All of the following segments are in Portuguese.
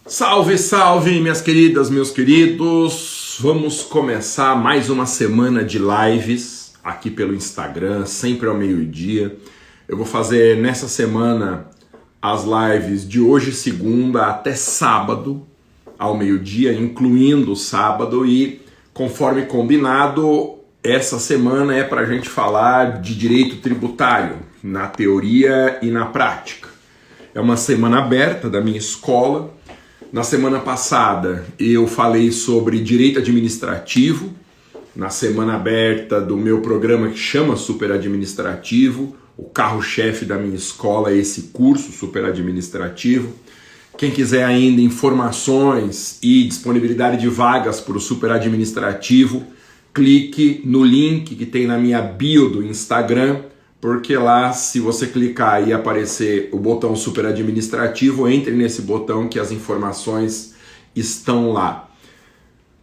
Salve, salve, minhas queridas, meus queridos! Vamos começar mais uma semana de lives aqui pelo Instagram, sempre ao meio-dia. Eu vou fazer nessa semana as lives de hoje, segunda, até sábado, ao meio-dia, incluindo o sábado. E, conforme combinado, essa semana é para a gente falar de direito tributário, na teoria e na prática. É uma semana aberta da minha escola. Na semana passada eu falei sobre direito administrativo, na semana aberta do meu programa que chama Super Administrativo, o carro-chefe da minha escola é esse curso Super Administrativo. Quem quiser ainda informações e disponibilidade de vagas para o Super Administrativo, clique no link que tem na minha bio do Instagram, porque lá, se você clicar e aparecer o botão Super Administrativo, entre nesse botão que as informações estão lá.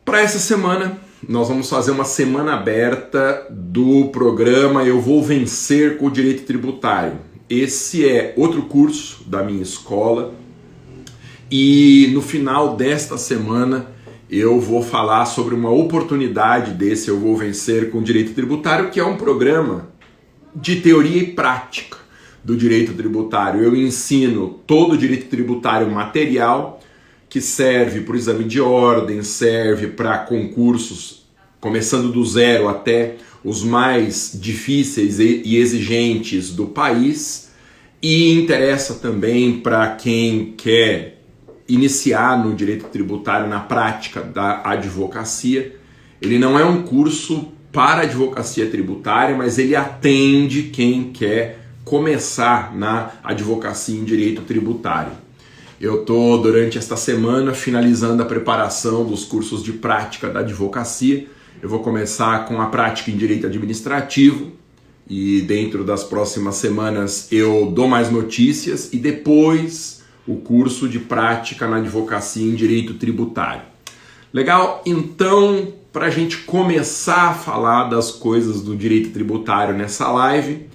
Para essa semana, nós vamos fazer uma semana aberta do programa Eu Vou Vencer com o Direito Tributário. Esse é outro curso da minha escola e no final desta semana eu vou falar sobre uma oportunidade desse Eu Vou Vencer com o Direito Tributário, que é um programa de teoria e prática do direito tributário. Eu ensino todo o direito tributário material, que serve para o exame de ordem, serve para concursos, começando do zero até os mais difíceis e exigentes do país, e interessa também para quem quer iniciar no direito tributário na prática da advocacia. Ele não é um curso para advocacia tributária, mas ele atende quem quer começar na advocacia em direito tributário. Eu estou, durante esta semana, finalizando a preparação dos cursos de prática da advocacia. Eu vou começar com a prática em direito administrativo e dentro das próximas semanas eu dou mais notícias, e depois o curso de prática na advocacia em direito tributário. Legal? Então, para a gente começar a falar das coisas do direito tributário nessa live,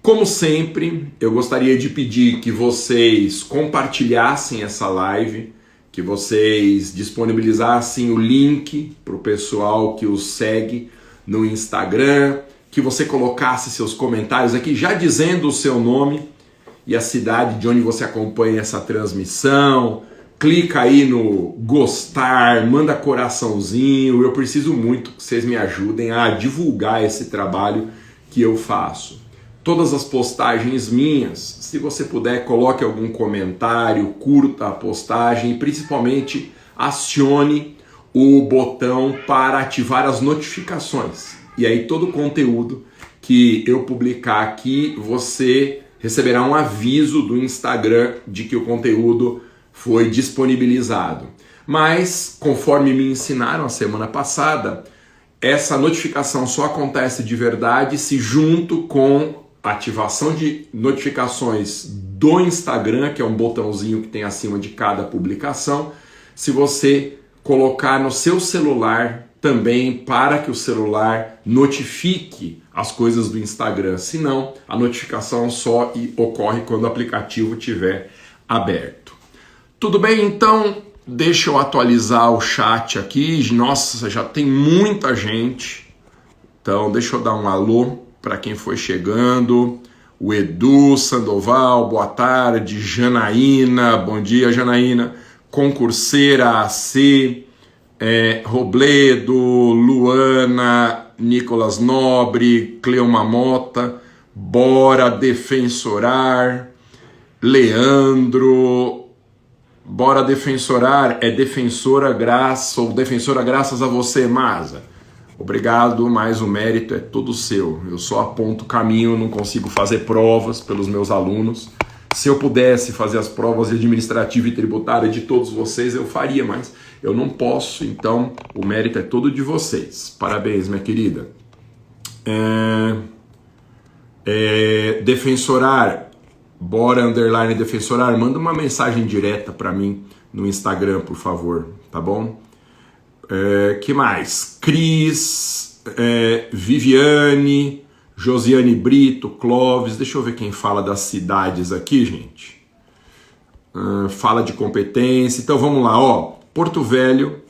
como sempre, eu gostaria de pedir que vocês compartilhassem essa live, que vocês disponibilizassem o link para o pessoal que os segue no Instagram, que você colocasse seus comentários aqui, já dizendo o seu nome e a cidade de onde você acompanha essa transmissão. Clica aí no gostar, manda coraçãozinho. Eu preciso muito que vocês me ajudem a divulgar esse trabalho que eu faço. Todas as postagens minhas, se você puder, coloque algum comentário, curta a postagem e principalmente acione o botão para ativar as notificações. E aí todo o conteúdo que eu publicar aqui, você receberá um aviso do Instagram de que o conteúdo foi disponibilizado. Mas, conforme me ensinaram a semana passada, essa notificação só acontece de verdade se junto com a ativação de notificações do Instagram, que é um botãozinho que tem acima de cada publicação, se você colocar no seu celular também, para que o celular notifique as coisas do Instagram. Senão, a notificação só ocorre quando o aplicativo estiver aberto. Tudo bem? Então, deixa eu atualizar o chat aqui. Nossa, já tem muita gente. Então, deixa eu dar um alô para quem foi chegando. O Edu Sandoval, boa tarde. Janaína, bom dia, Janaína. Concurseira AC, Robledo, Luana, Nicolas Nobre, Cleoma Mota, Bora Defensorar, Leandro. Bora Defensorar, é defensora graças, ou defensora graças a você, Masa. Obrigado, mas o mérito é todo seu. Eu só aponto o caminho, não consigo fazer provas pelos meus alunos. Se eu pudesse fazer as provas de administrativa e tributária de todos vocês, eu faria, mas eu não posso, então o mérito é todo de vocês. Parabéns, minha querida. Defensorar, Bora underline defensorar, manda uma mensagem direta para mim no Instagram, por favor, tá bom? Que mais? Cris, Viviane, Josiane Brito, Clóvis, deixa eu ver quem fala das cidades aqui, gente. fala de competência. Então vamos lá, ó. Porto Velho,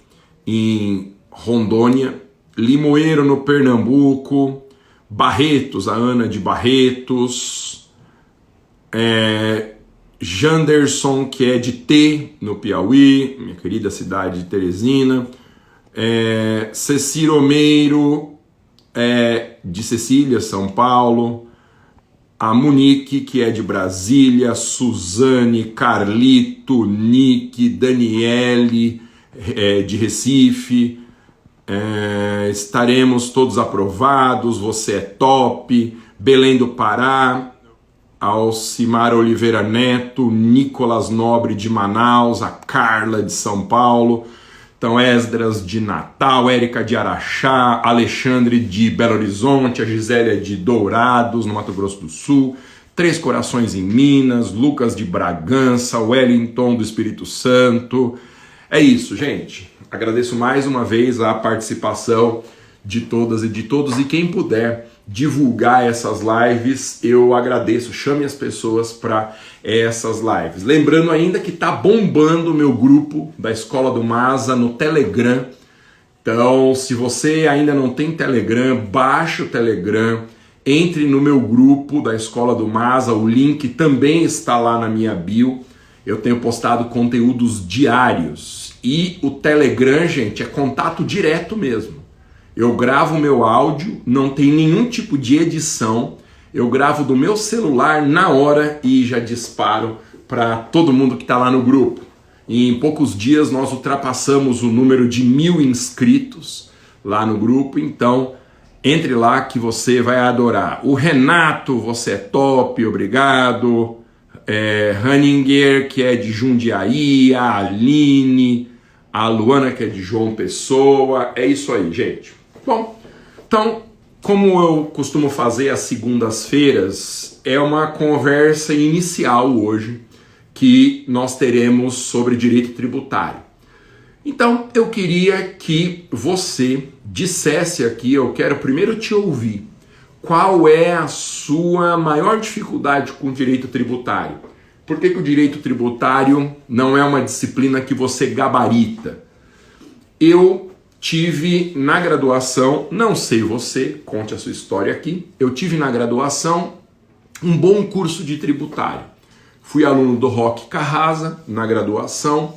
em Rondônia, Limoeiro, no Pernambuco, Barretos, a Ana de Barretos, Janderson, que é de T, no Piauí, minha querida cidade de Teresina, Ceciro Meiro, de Cecília, São Paulo, a Monique, que é de Brasília, Suzane, Carlito, Nick, Daniele, de Recife, estaremos todos aprovados, você é top, Belém do Pará, Alcimar Oliveira Neto, Nicolas Nobre de Manaus, a Carla de São Paulo, então Esdras de Natal, Érica de Araxá, Alexandre de Belo Horizonte, a Gisélia de Dourados, no Mato Grosso do Sul, Três Corações em Minas, Lucas de Bragança, Wellington do Espírito Santo. É isso, gente. Agradeço mais uma vez a participação de todas e de todos, e quem puder divulgar essas lives, eu agradeço. Chame as pessoas para essas lives. Lembrando ainda que tá bombando o meu grupo da Escola do Masa no Telegram. Então, se você ainda não tem Telegram, baixe o Telegram, entre no meu grupo da Escola do Masa, o link também está lá na minha bio. Eu tenho postado conteúdos diários. E o Telegram, gente, é contato direto mesmo. Eu gravo meu áudio, não tem nenhum tipo de edição, eu gravo do meu celular na hora e já disparo para todo mundo que está lá no grupo. E em poucos dias nós ultrapassamos o número de 1000 inscritos lá no grupo, então entre lá que você vai adorar. O Renato, você é top, obrigado. Hanninger, que é de Jundiaí, a Aline, a Luana, que é de João Pessoa. É isso aí, gente. Bom, então, como eu costumo fazer às segundas-feiras, é uma conversa inicial hoje que nós teremos sobre direito tributário. Então, eu queria que você dissesse aqui, eu quero primeiro te ouvir, qual é a sua maior dificuldade com o direito tributário? Por que o direito tributário não é uma disciplina que você gabarita? Eu tive na graduação, não sei você, conte a sua história aqui, eu tive na graduação um bom curso de tributário. Fui aluno do Roque Carrasa na graduação,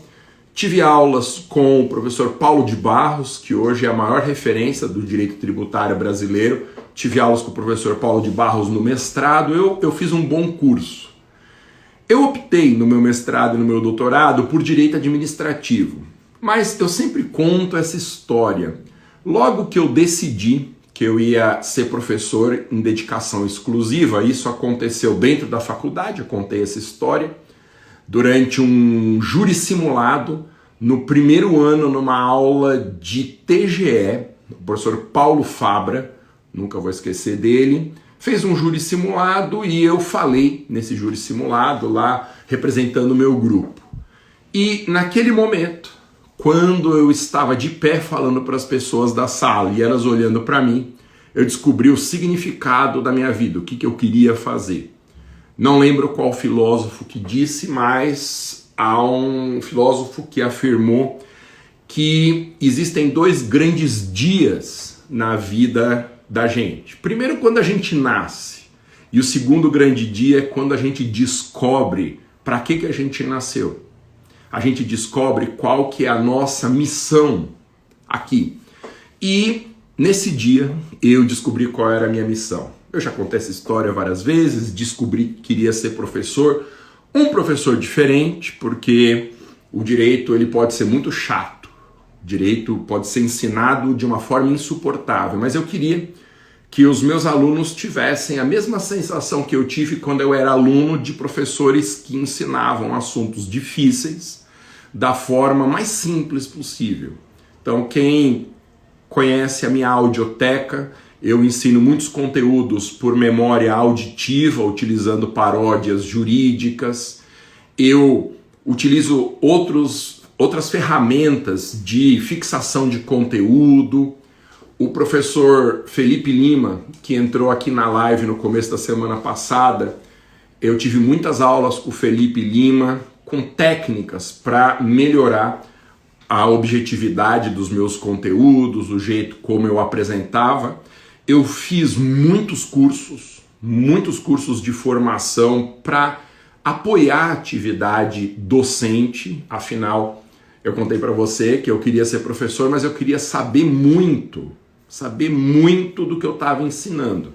tive aulas com o professor Paulo de Barros, que hoje é a maior referência do direito tributário brasileiro, tive aulas com o professor Paulo de Barros no mestrado, eu fiz um bom curso. Eu optei no meu mestrado e no meu doutorado por direito administrativo. Mas eu sempre conto essa história. Logo que eu decidi que eu ia ser professor em dedicação exclusiva, isso aconteceu dentro da faculdade, eu contei essa história, durante um júri simulado, no primeiro ano, numa aula de TGE, o professor Paulo Fabra, nunca vou esquecer dele, fez um júri simulado e eu falei nesse júri simulado lá, representando o meu grupo. E naquele momento, quando eu estava de pé falando para as pessoas da sala e elas olhando para mim, eu descobri o significado da minha vida, o que eu queria fazer. Não lembro qual filósofo que disse, mas há um filósofo que afirmou que existem 2 grandes dias na vida da gente. Primeiro, quando a gente nasce, e o segundo grande dia é quando a gente descobre para que a gente nasceu. A gente descobre qual que é a nossa missão aqui. E nesse dia eu descobri qual era a minha missão. Eu já contei essa história várias vezes, descobri que queria ser professor, um professor diferente, porque o direito ele pode ser muito chato, o direito pode ser ensinado de uma forma insuportável, mas eu queria que os meus alunos tivessem a mesma sensação que eu tive quando eu era aluno de professores que ensinavam assuntos difíceis, da forma mais simples possível. Então, quem conhece a minha audioteca, eu ensino muitos conteúdos por memória auditiva, utilizando paródias jurídicas. Eu utilizo outras ferramentas de fixação de conteúdo. O professor Felipe Lima, que entrou aqui na live no começo da semana passada, eu tive muitas aulas com o Felipe Lima, com técnicas para melhorar a objetividade dos meus conteúdos, o jeito como eu apresentava. Eu fiz muitos cursos de formação para apoiar a atividade docente. Afinal, eu contei para você que eu queria ser professor, mas eu queria saber muito do que eu estava ensinando,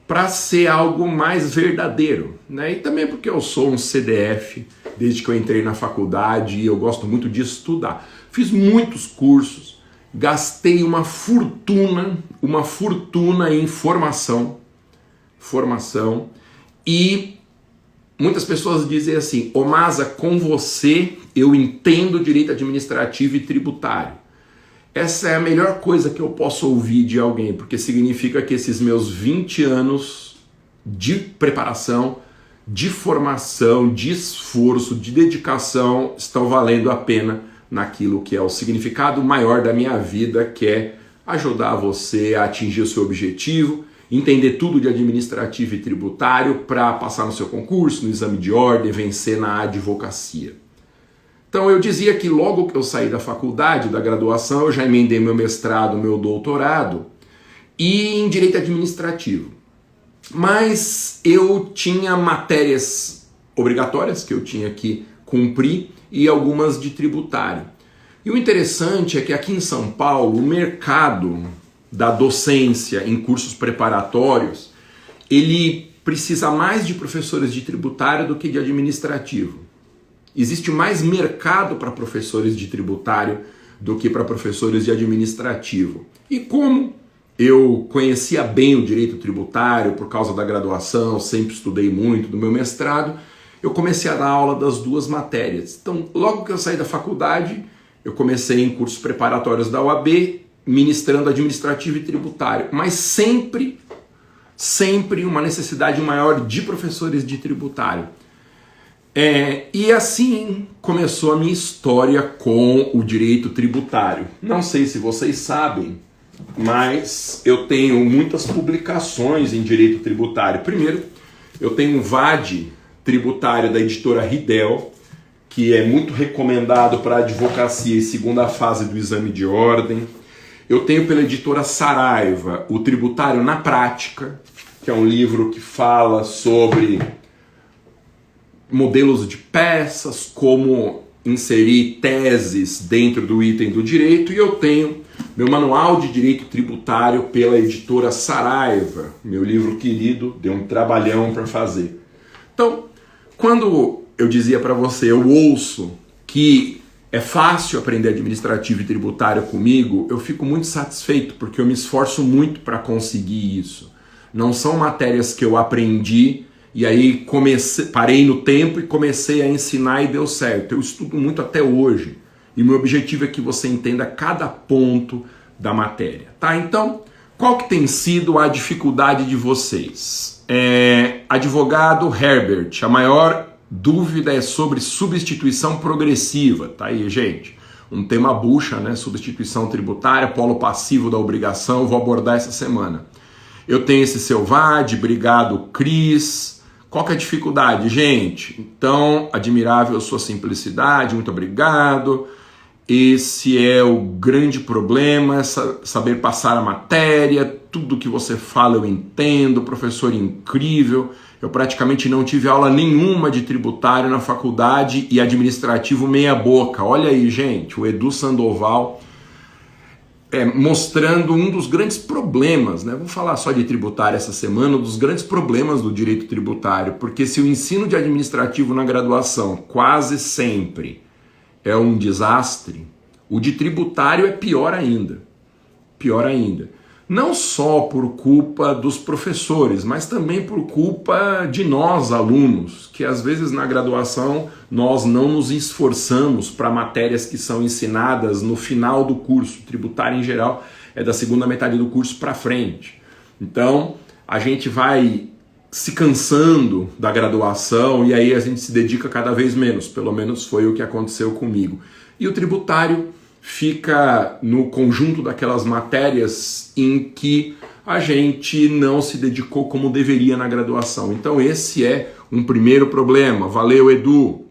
para ser algo mais verdadeiro, né? E também porque eu sou um CDF desde que eu entrei na faculdade e eu gosto muito de estudar. Fiz muitos cursos, gastei uma fortuna em formação, e muitas pessoas dizem assim: ô Masa, com você eu entendo direito administrativo e tributário. Essa é a melhor coisa que eu posso ouvir de alguém, porque significa que esses meus 20 anos de preparação, de formação, de esforço, de dedicação estão valendo a pena naquilo que é o significado maior da minha vida, que é ajudar você a atingir o seu objetivo, entender tudo de administrativo e tributário para passar no seu concurso, no exame de ordem, vencer na advocacia. Então eu dizia que logo que eu saí da faculdade, da graduação, eu já emendei meu mestrado, meu doutorado e em direito administrativo. Mas eu tinha matérias obrigatórias que eu tinha que cumprir e algumas de tributário. E o interessante é que aqui em São Paulo, o mercado da docência em cursos preparatórios, ele precisa mais de professores de tributário do que de administrativo. Existe mais mercado para professores de tributário do que para professores de administrativo. E como eu conhecia bem o direito tributário por causa da graduação, sempre estudei muito do meu mestrado, eu comecei a dar aula das duas matérias. Então, logo que eu saí da faculdade, eu comecei em cursos preparatórios da OAB, ministrando administrativo e tributário, mas sempre uma necessidade maior de professores de tributário. E assim começou a minha história com o direito tributário. Não sei se vocês sabem, mas eu tenho muitas publicações em direito tributário. Primeiro, eu tenho um VAD tributário da editora Ridel, que é muito recomendado para advocacia e segunda fase do exame de ordem. Eu tenho pela editora Saraiva o Tributário na Prática, que é um livro que fala sobre modelos de peças, como inserir teses dentro do item do direito, e eu tenho meu Manual de Direito Tributário pela editora Saraiva, meu livro querido, deu um trabalhão para fazer. Então, quando eu dizia para você, eu ouço que é fácil aprender administrativo e tributário comigo, eu fico muito satisfeito, porque eu me esforço muito para conseguir isso. Não são matérias que eu aprendi e aí parei no tempo e comecei a ensinar e deu certo. Eu estudo muito até hoje e meu objetivo é que você entenda cada ponto da matéria. Tá? Então, qual que tem sido a dificuldade de vocês? Advogado Herbert, a maior dúvida é sobre substituição progressiva. Tá aí, gente? Um tema bucha, né? Substituição tributária, polo passivo da obrigação, vou abordar essa semana. Eu tenho esse seu VAD, obrigado, Cris. Qual que é a dificuldade, gente? Então, admirável a sua simplicidade, muito obrigado. Esse é o grande problema, saber passar a matéria, tudo que você fala eu entendo, professor incrível. Eu praticamente não tive aula nenhuma de tributário na faculdade e administrativo meia boca. Olha aí, gente, o Edu Sandoval mostrando um dos grandes problemas, né? Vou falar só de tributário essa semana, um dos grandes problemas do direito tributário, porque se o ensino de administrativo na graduação quase sempre é um desastre, o de tributário é pior ainda. Pior ainda. Não só por culpa dos professores, mas também por culpa de nós, alunos, que às vezes na graduação nós não nos esforçamos para matérias que são ensinadas no final do curso. Tributário, em geral, é da segunda metade do curso para frente. Então, a gente vai se cansando da graduação e aí a gente se dedica cada vez menos. Pelo menos foi o que aconteceu comigo. E o tributário fica no conjunto daquelas matérias em que a gente não se dedicou como deveria na graduação. Então esse é um primeiro problema. Valeu, Edu.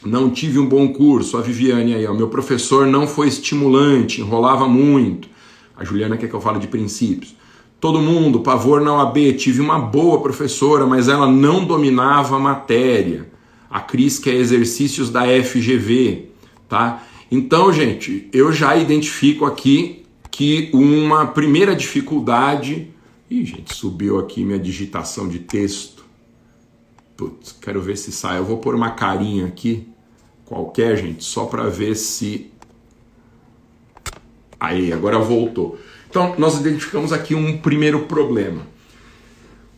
Não tive um bom curso. A Viviane aí, ó, meu professor não foi estimulante, enrolava muito. A Juliana quer que eu fale de princípios. Todo mundo, pavor na OAB, tive uma boa professora, mas ela não dominava a matéria. A Cris quer exercícios da FGV, tá? Então, gente, eu já identifico aqui que uma primeira dificuldade... Ih, gente, subiu aqui minha digitação de texto. Putz, quero ver se sai. Eu vou pôr uma carinha aqui, qualquer, gente, só para ver se... Aí, agora voltou. Então, nós identificamos aqui um primeiro problema.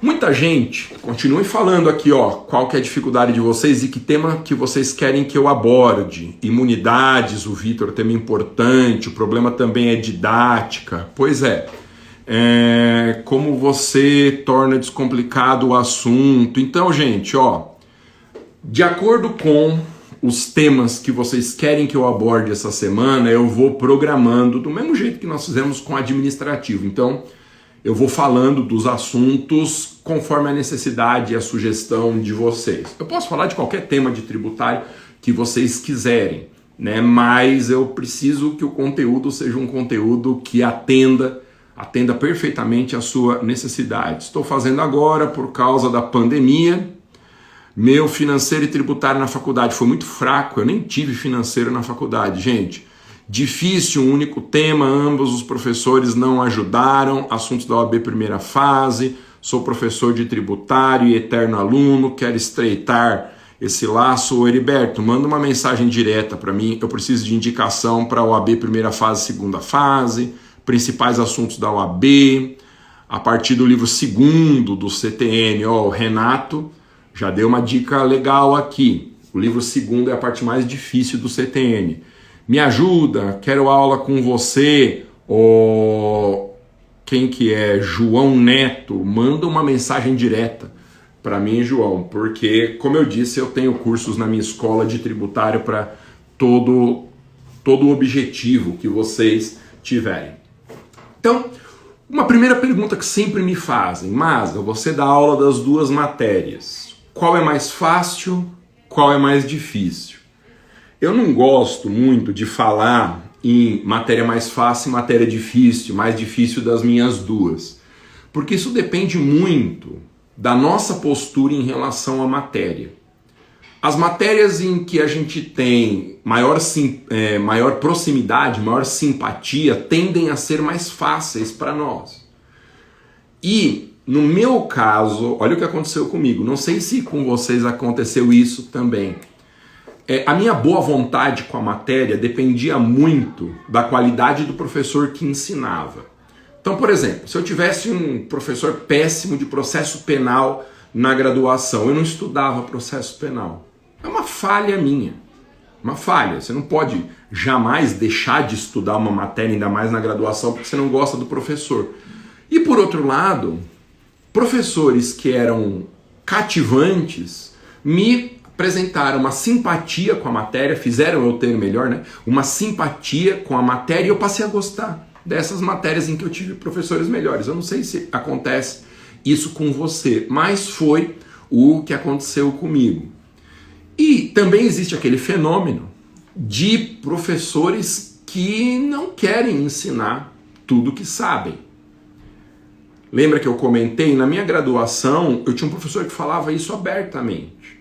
Muita gente, continue falando aqui, ó, qual que é a dificuldade de vocês e que tema que vocês querem que eu aborde. Imunidades, o Vitor, tema importante, o problema também é didática. Pois é. Como você torna descomplicado o assunto. Então, gente, ó, de acordo com os temas que vocês querem que eu aborde essa semana, eu vou programando do mesmo jeito que nós fizemos com o administrativo. Então, eu vou falando dos assuntos conforme a necessidade e a sugestão de vocês. Eu posso falar de qualquer tema de tributário que vocês quiserem, né? Mas eu preciso que o conteúdo seja um conteúdo que atenda perfeitamente a sua necessidade. Estou fazendo agora por causa da pandemia. Meu financeiro e tributário na faculdade foi muito fraco, eu nem tive financeiro na faculdade, gente. Difícil, um único tema, ambos os professores não ajudaram, assuntos da OAB primeira fase, sou professor de tributário e eterno aluno, quero estreitar esse laço. Ô Heriberto, manda uma mensagem direta para mim, eu preciso de indicação para a OAB primeira fase, segunda fase, principais assuntos da OAB, a partir do livro segundo do CTN, ó, o Renato já deu uma dica legal aqui, o livro segundo é a parte mais difícil do CTN. Me ajuda, quero aula com você, quem que é? João Neto, manda uma mensagem direta para mim, João, porque, como eu disse, eu tenho cursos na minha escola de tributário para todo o objetivo que vocês tiverem. Então, uma primeira pergunta que sempre me fazem, Masga, você dá aula das duas matérias, qual é mais fácil, qual é mais difícil? Eu não gosto muito de falar em matéria mais fácil e matéria difícil, mais difícil das minhas duas. Porque isso depende muito da nossa postura em relação à matéria. As matérias em que a gente tem maior proximidade, maior simpatia, tendem a ser mais fáceis para nós. E, no meu caso, olha o que aconteceu comigo. Não sei se com vocês aconteceu isso também. A minha boa vontade com a matéria dependia muito da qualidade do professor que ensinava. Então, por exemplo, se eu tivesse um professor péssimo de processo penal na graduação, eu não estudava processo penal. É uma falha minha. Uma falha. Você não pode jamais deixar de estudar uma matéria, ainda mais na graduação, porque você não gosta do professor. E por outro lado, professores que eram cativantes me apresentaram uma simpatia com a matéria, fizeram eu ter melhor, né? Uma simpatia com a matéria e eu passei a gostar dessas matérias em que eu tive professores melhores. Eu não sei se acontece isso com você, mas foi o que aconteceu comigo. E também existe aquele fenômeno de professores que não querem ensinar tudo que sabem. Lembra que eu comentei? Na minha graduação, eu tinha um professor que falava isso abertamente.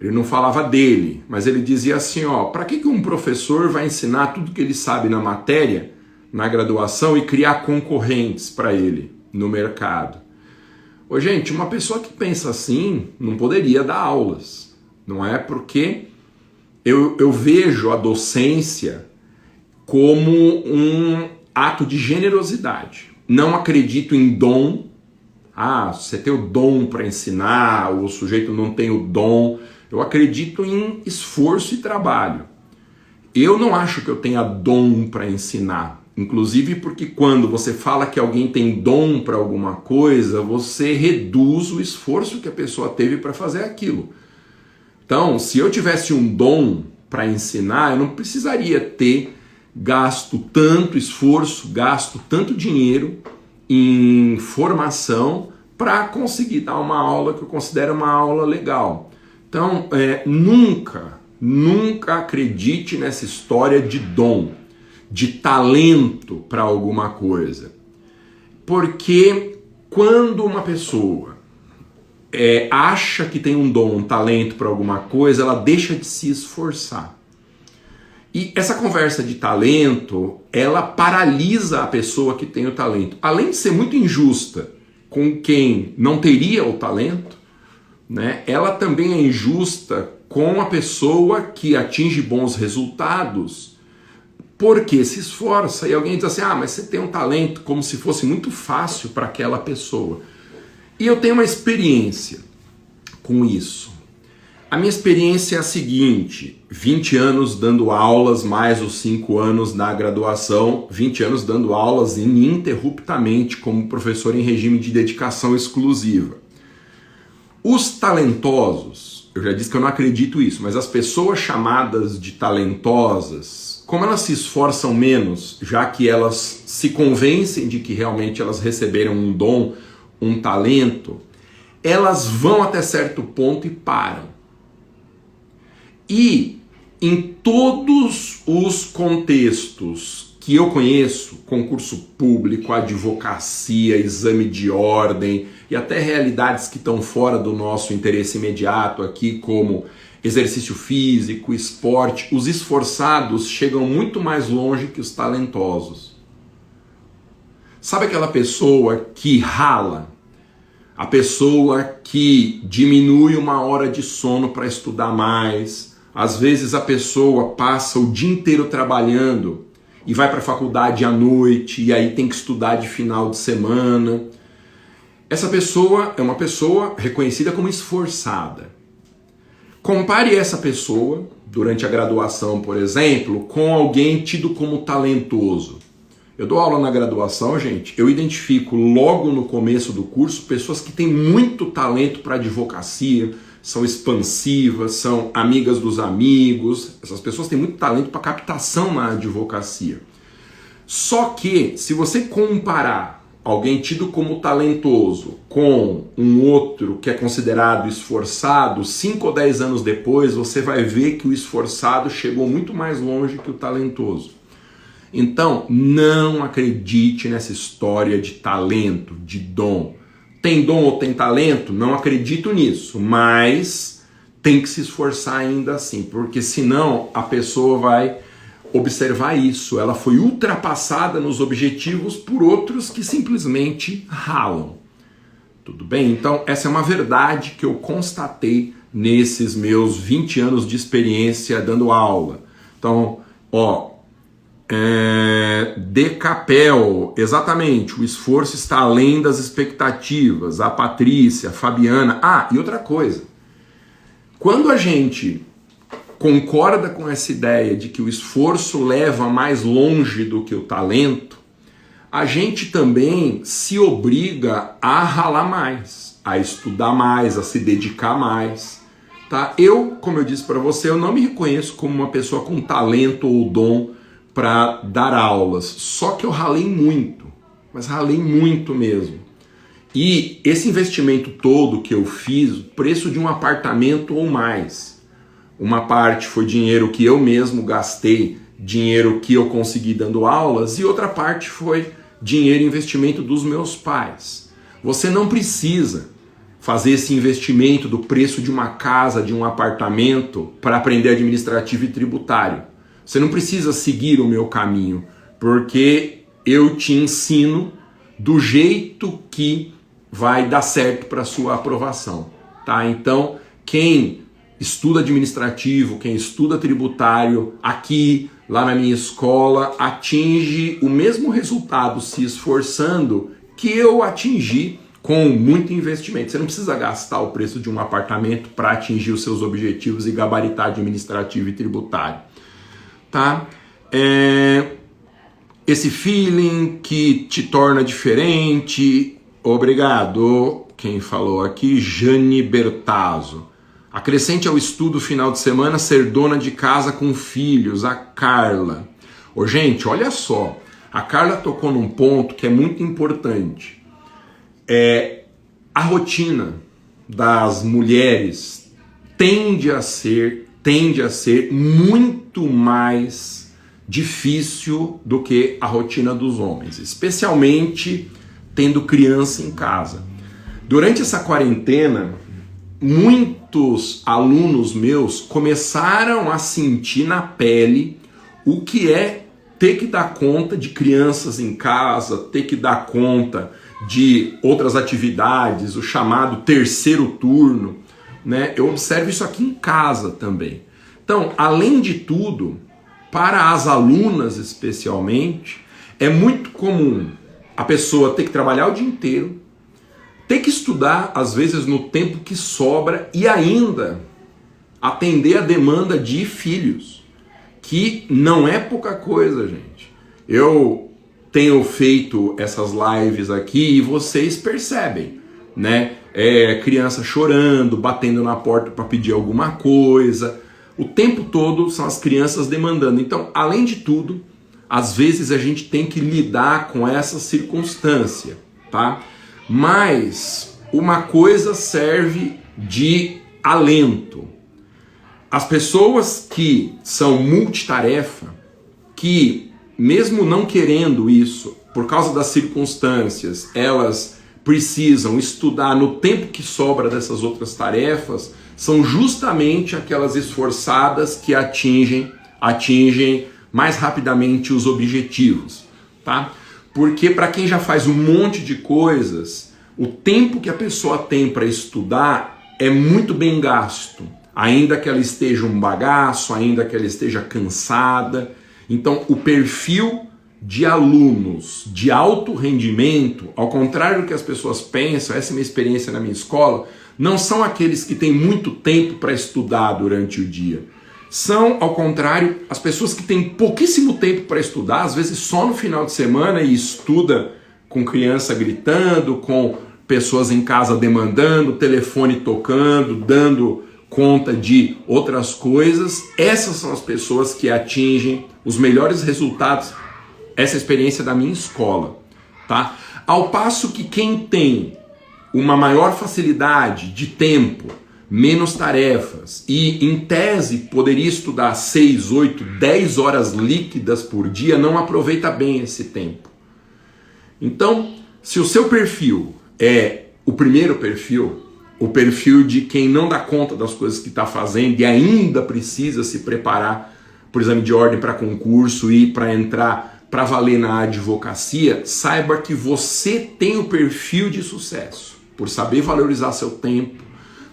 Ele não falava dele, mas ele dizia assim, ó, para que um professor vai ensinar tudo que ele sabe na matéria, na graduação, e criar concorrentes para ele no mercado? Ô, gente, uma pessoa que pensa assim não poderia dar aulas, não é? Porque eu vejo a docência como um ato de generosidade. Não acredito em dom. Ah, você tem o dom para ensinar, o sujeito não tem o dom. Eu acredito em esforço e trabalho. Eu não acho que eu tenha dom para ensinar. Inclusive porque quando você fala que alguém tem dom para alguma coisa, você reduz o esforço que a pessoa teve para fazer aquilo. Então, se eu tivesse um dom para ensinar, eu não precisaria ter gasto tanto esforço, gasto tanto dinheiro em formação para conseguir dar uma aula que eu considero uma aula legal. Então, nunca acredite nessa história de dom, de talento para alguma coisa. Porque quando uma pessoa acha que tem um dom, um talento para alguma coisa, ela deixa de se esforçar. E essa conversa de talento, ela paralisa a pessoa que tem o talento. Além de ser muito injusta com quem não teria o talento, né, ela também é injusta com a pessoa que atinge bons resultados porque se esforça. E alguém diz assim, mas você tem um talento, como se fosse muito fácil para aquela pessoa. E eu tenho uma experiência com isso. A minha experiência é a seguinte: 20 anos dando aulas, mais os 5 anos na graduação, 20 anos dando aulas ininterruptamente como professor em regime de dedicação exclusiva. Os talentosos, eu já disse que eu não acredito nisso, mas as pessoas chamadas de talentosas, como elas se esforçam menos, já que elas se convencem de que realmente elas receberam um dom, um talento, elas vão até certo ponto e param. E em todos os contextos que eu conheço, concurso público, advocacia, exame de ordem e até realidades que estão fora do nosso interesse imediato aqui, como exercício físico, esporte, os esforçados chegam muito mais longe que os talentosos. Sabe aquela pessoa que rala? A pessoa que diminui 1 hora de sono para estudar mais. Às vezes a pessoa passa o dia inteiro trabalhando e vai para a faculdade à noite e aí tem que estudar de final de semana. Essa pessoa é uma pessoa reconhecida como esforçada. Compare essa pessoa, durante a graduação, por exemplo, com alguém tido como talentoso. Eu dou aula na graduação, gente, eu identifico logo no começo do curso pessoas que têm muito talento para advocacia, são expansivas, são amigas dos amigos, essas pessoas têm muito talento para captação na advocacia. Só que, se você comparar alguém tido como talentoso com um outro que é considerado esforçado, 5 ou 10 anos depois, você vai ver que o esforçado chegou muito mais longe que o talentoso. Então, não acredite nessa história de talento, de dom. Tem dom ou tem talento? Não acredito nisso, mas tem que se esforçar ainda assim, porque senão a pessoa vai observar isso. Ela foi ultrapassada nos objetivos por outros que simplesmente ralam. Tudo bem? Então, essa é uma verdade que eu constatei nesses meus 20 anos de experiência dando aula. Então, Decapel, exatamente, o esforço está além das expectativas. A Patrícia, a Fabiana. E outra coisa, quando a gente concorda com essa ideia de que o esforço leva mais longe do que o talento, a gente também se obriga a ralar mais, a estudar mais, a se dedicar mais. Tá? Eu, como eu disse para você, eu não me reconheço como uma pessoa com talento ou dom para dar aulas, só que eu ralei muito, mas ralei muito mesmo. E esse investimento todo que eu fiz, o preço de um apartamento ou mais. Uma parte foi dinheiro que eu mesmo gastei, dinheiro que eu consegui dando aulas, e outra parte foi dinheiro e investimento dos meus pais. Você não precisa fazer esse investimento do preço de uma casa, de um apartamento, para aprender administrativo e tributário. Você não precisa seguir o meu caminho, porque eu te ensino do jeito que vai dar certo para a sua aprovação. Tá? Então, quem estuda administrativo, quem estuda tributário, aqui, lá na minha escola, atinge o mesmo resultado se esforçando que eu atingi com muito investimento. Você não precisa gastar o preço de um apartamento para atingir os seus objetivos e gabaritar administrativo e tributário. Tá? Esse feeling que te torna diferente. Obrigado. Quem falou aqui? Jane Bertazzo. Acrescente ao estudo final de semana ser dona de casa com filhos. A Carla. Gente, olha só. A Carla tocou num ponto que é muito importante. A rotina das mulheres tende a ser tende a ser muito mais difícil do que a rotina dos homens, especialmente tendo criança em casa. Durante essa quarentena, muitos alunos meus começaram a sentir na pele o que é ter que dar conta de crianças em casa, ter que dar conta de outras atividades, o chamado terceiro turno, né? Eu observo isso aqui em casa também. Então, além de tudo, para as alunas especialmente, é muito comum a pessoa ter que trabalhar o dia inteiro, ter que estudar, às vezes, no tempo que sobra e ainda atender a demanda de filhos, que não é pouca coisa, gente. Eu tenho feito essas lives aqui e vocês percebem, né? Criança chorando, batendo na porta para pedir alguma coisa. O tempo todo são as crianças demandando. Então, além de tudo, às vezes a gente tem que lidar com essa circunstância, tá? Mas uma coisa serve de alento. As pessoas que são multitarefa, que mesmo não querendo isso, por causa das circunstâncias, elas precisam estudar no tempo que sobra dessas outras tarefas, são justamente aquelas esforçadas que atingem mais rapidamente os objetivos, tá? Porque para quem já faz um monte de coisas, o tempo que a pessoa tem para estudar é muito bem gasto, ainda que ela esteja um bagaço, ainda que ela esteja cansada. Então, o perfil de alunos de alto rendimento, ao contrário do que as pessoas pensam, essa é a minha experiência na minha escola, não são aqueles que têm muito tempo para estudar durante o dia. São, ao contrário, as pessoas que têm pouquíssimo tempo para estudar, às vezes só no final de semana, e estuda com criança gritando, com pessoas em casa demandando, telefone tocando, dando conta de outras coisas. Essas são as pessoas que atingem os melhores resultados. Essa é a experiência da minha escola, tá? Ao passo que quem tem uma maior facilidade de tempo, menos tarefas e, em tese, poderia estudar 6, 8, 10 horas líquidas por dia, não aproveita bem esse tempo. Então, se o seu perfil é o primeiro perfil, o perfil de quem não dá conta das coisas que está fazendo e ainda precisa se preparar por exame de ordem para concurso e para entrar para valer na advocacia, saiba que você tem o perfil de sucesso, por saber valorizar seu tempo,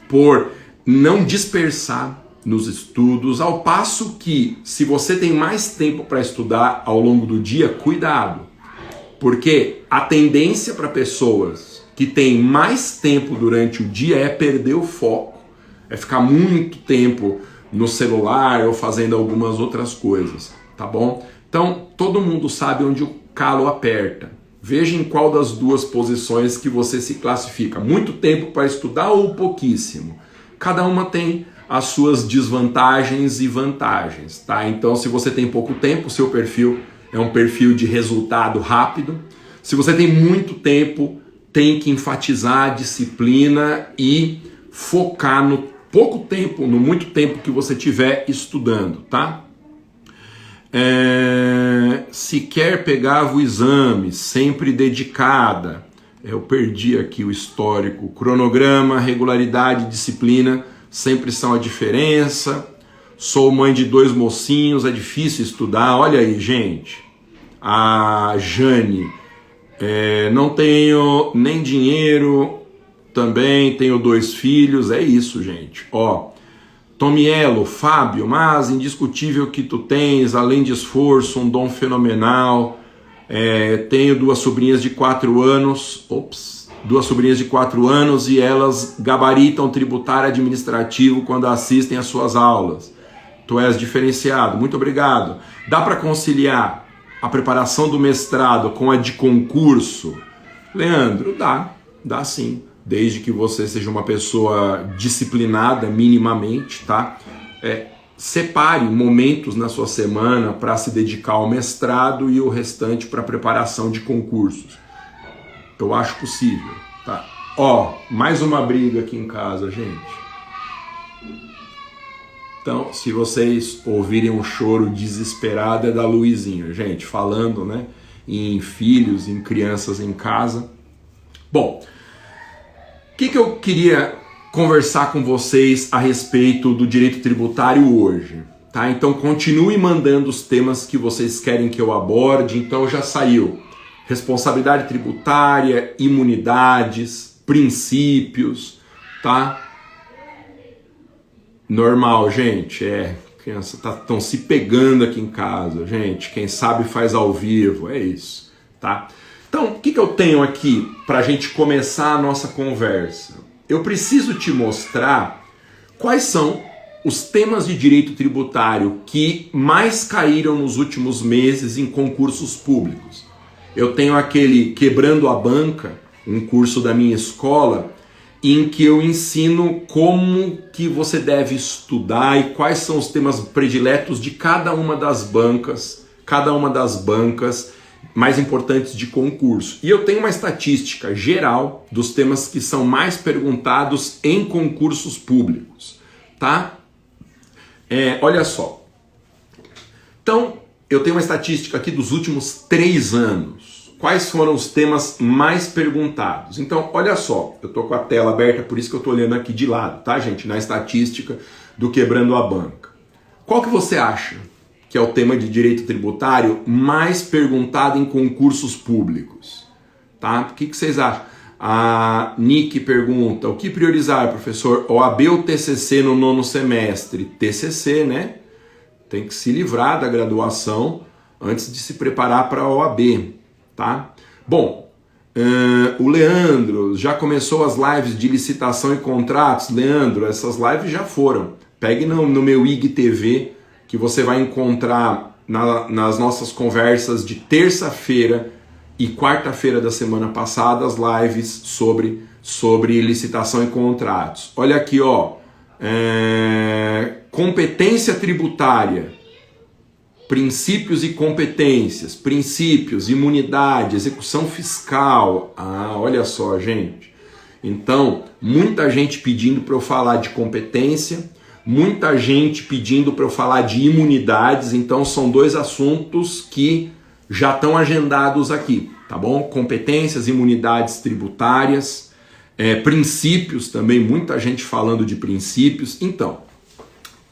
por não dispersar nos estudos, ao passo que, se você tem mais tempo para estudar ao longo do dia, cuidado, porque a tendência para pessoas que têm mais tempo durante o dia é perder o foco, é ficar muito tempo no celular ou fazendo algumas outras coisas, tá bom? Então, todo mundo sabe onde o calo aperta. Veja em qual das duas posições que você se classifica. Muito tempo para estudar ou pouquíssimo? Cada uma tem as suas desvantagens e vantagens, tá? Então, se você tem pouco tempo, seu perfil é um perfil de resultado rápido. Se você tem muito tempo, tem que enfatizar a disciplina e focar no pouco tempo, no muito tempo que você tiver estudando, tá? Sequer pegava o exame, sempre dedicada. Eu perdi aqui o histórico. Cronograma, regularidade, disciplina sempre são a diferença. Sou mãe de 2 mocinhos, é difícil estudar. Olha aí, gente. A Jane, não tenho nem dinheiro, também tenho 2 filhos. É isso, gente. Ó, Tomielo, Fábio, mas indiscutível que tu tens, além de esforço, um dom fenomenal. Tenho 2 sobrinhas de 4 anos, 2 sobrinhas de 4 anos e elas gabaritam tributário administrativo quando assistem às suas aulas. Tu és diferenciado, muito obrigado. Dá para conciliar a preparação do mestrado com a de concurso? Leandro, dá sim. Desde que você seja uma pessoa disciplinada minimamente, tá? Separe momentos na sua semana para se dedicar ao mestrado e o restante para preparação de concursos. Eu acho possível, tá? Ó, mais uma briga aqui em casa, gente. Então, se vocês ouvirem um choro desesperado, é da Luizinha, gente, falando, né, em filhos, em crianças em casa. Bom, o que eu queria conversar com vocês a respeito do direito tributário hoje, tá? Então, continue mandando os temas que vocês querem que eu aborde. Então, já saiu responsabilidade tributária, imunidades, princípios, tá? Normal, gente, criança estão se pegando aqui em casa, gente, quem sabe faz ao vivo, é isso, tá? Então, o que eu tenho aqui para a gente começar a nossa conversa? Eu preciso te mostrar quais são os temas de direito tributário que mais caíram nos últimos meses em concursos públicos. Eu tenho aquele Quebrando a Banca, um curso da minha escola, em que eu ensino como que você deve estudar e quais são os temas prediletos de cada uma das bancas mais importantes de concurso. E eu tenho uma estatística geral dos temas que são mais perguntados em concursos públicos, tá? Olha só. Então, eu tenho uma estatística aqui dos últimos 3 anos. Quais foram os temas mais perguntados? Então, olha só, eu tô com a tela aberta, por isso que eu tô olhando aqui de lado, tá, gente? Na estatística do Quebrando a Banca. Qual que você acha que é o tema de direito tributário mais perguntado em concursos públicos? Tá? O que vocês acham? A Nick pergunta, o que priorizar, professor? OAB ou TCC no 9º semestre? TCC, né? Tem que se livrar da graduação antes de se preparar para a OAB. Tá? Bom, o Leandro, já começou as lives de licitação e contratos? Leandro, essas lives já foram. Pegue no meu IGTV, que você vai encontrar nas nossas conversas de terça-feira e quarta-feira da semana passada, as lives sobre licitação e contratos. Olha aqui, ó, competência tributária. Princípios e competências, princípios, imunidade, execução fiscal. Ah, olha só, gente. Então, muita gente pedindo para eu falar de competência, muita gente pedindo para eu falar de imunidades. Então, são 2 assuntos que já estão agendados aqui, tá bom? Competências, imunidades tributárias, princípios também, muita gente falando de princípios. Então,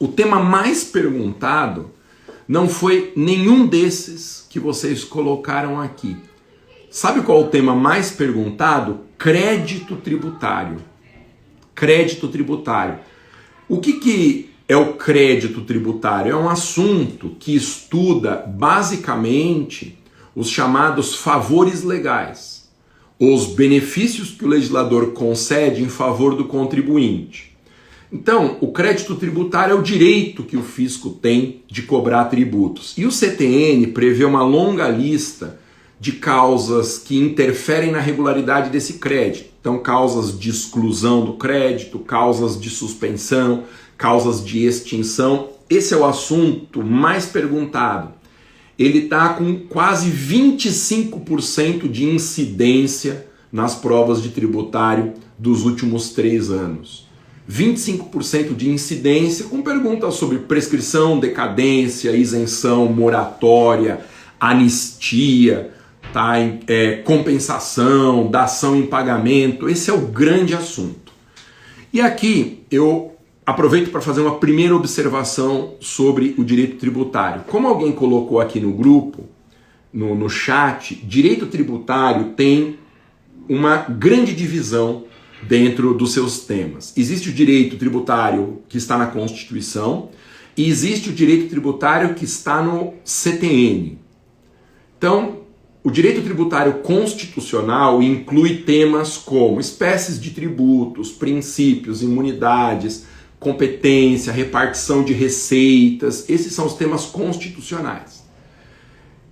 o tema mais perguntado não foi nenhum desses que vocês colocaram aqui. Sabe qual é o tema mais perguntado? Crédito tributário. Crédito tributário. O que é o crédito tributário? É um assunto que estuda basicamente os chamados favores legais, os benefícios que o legislador concede em favor do contribuinte. Então, o crédito tributário é o direito que o fisco tem de cobrar tributos. E o CTN prevê uma longa lista de causas que interferem na regularidade desse crédito. Então, causas de exclusão do crédito, causas de suspensão, causas de extinção. Esse é o assunto mais perguntado. Ele está com quase 25% de incidência nas provas de tributário dos últimos 3 anos. 25% de incidência com perguntas sobre prescrição, decadência, isenção, moratória, anistia, tá? Compensação, dação em pagamento. Esse é o grande assunto. E aqui eu aproveito para fazer uma primeira observação sobre o direito tributário. Como alguém colocou aqui no grupo, no chat, direito tributário tem uma grande divisão dentro dos seus temas. Existe o direito tributário que está na Constituição e existe o direito tributário que está no CTN. Então, o direito tributário constitucional inclui temas como espécies de tributos, princípios, imunidades, competência, repartição de receitas. Esses são os temas constitucionais.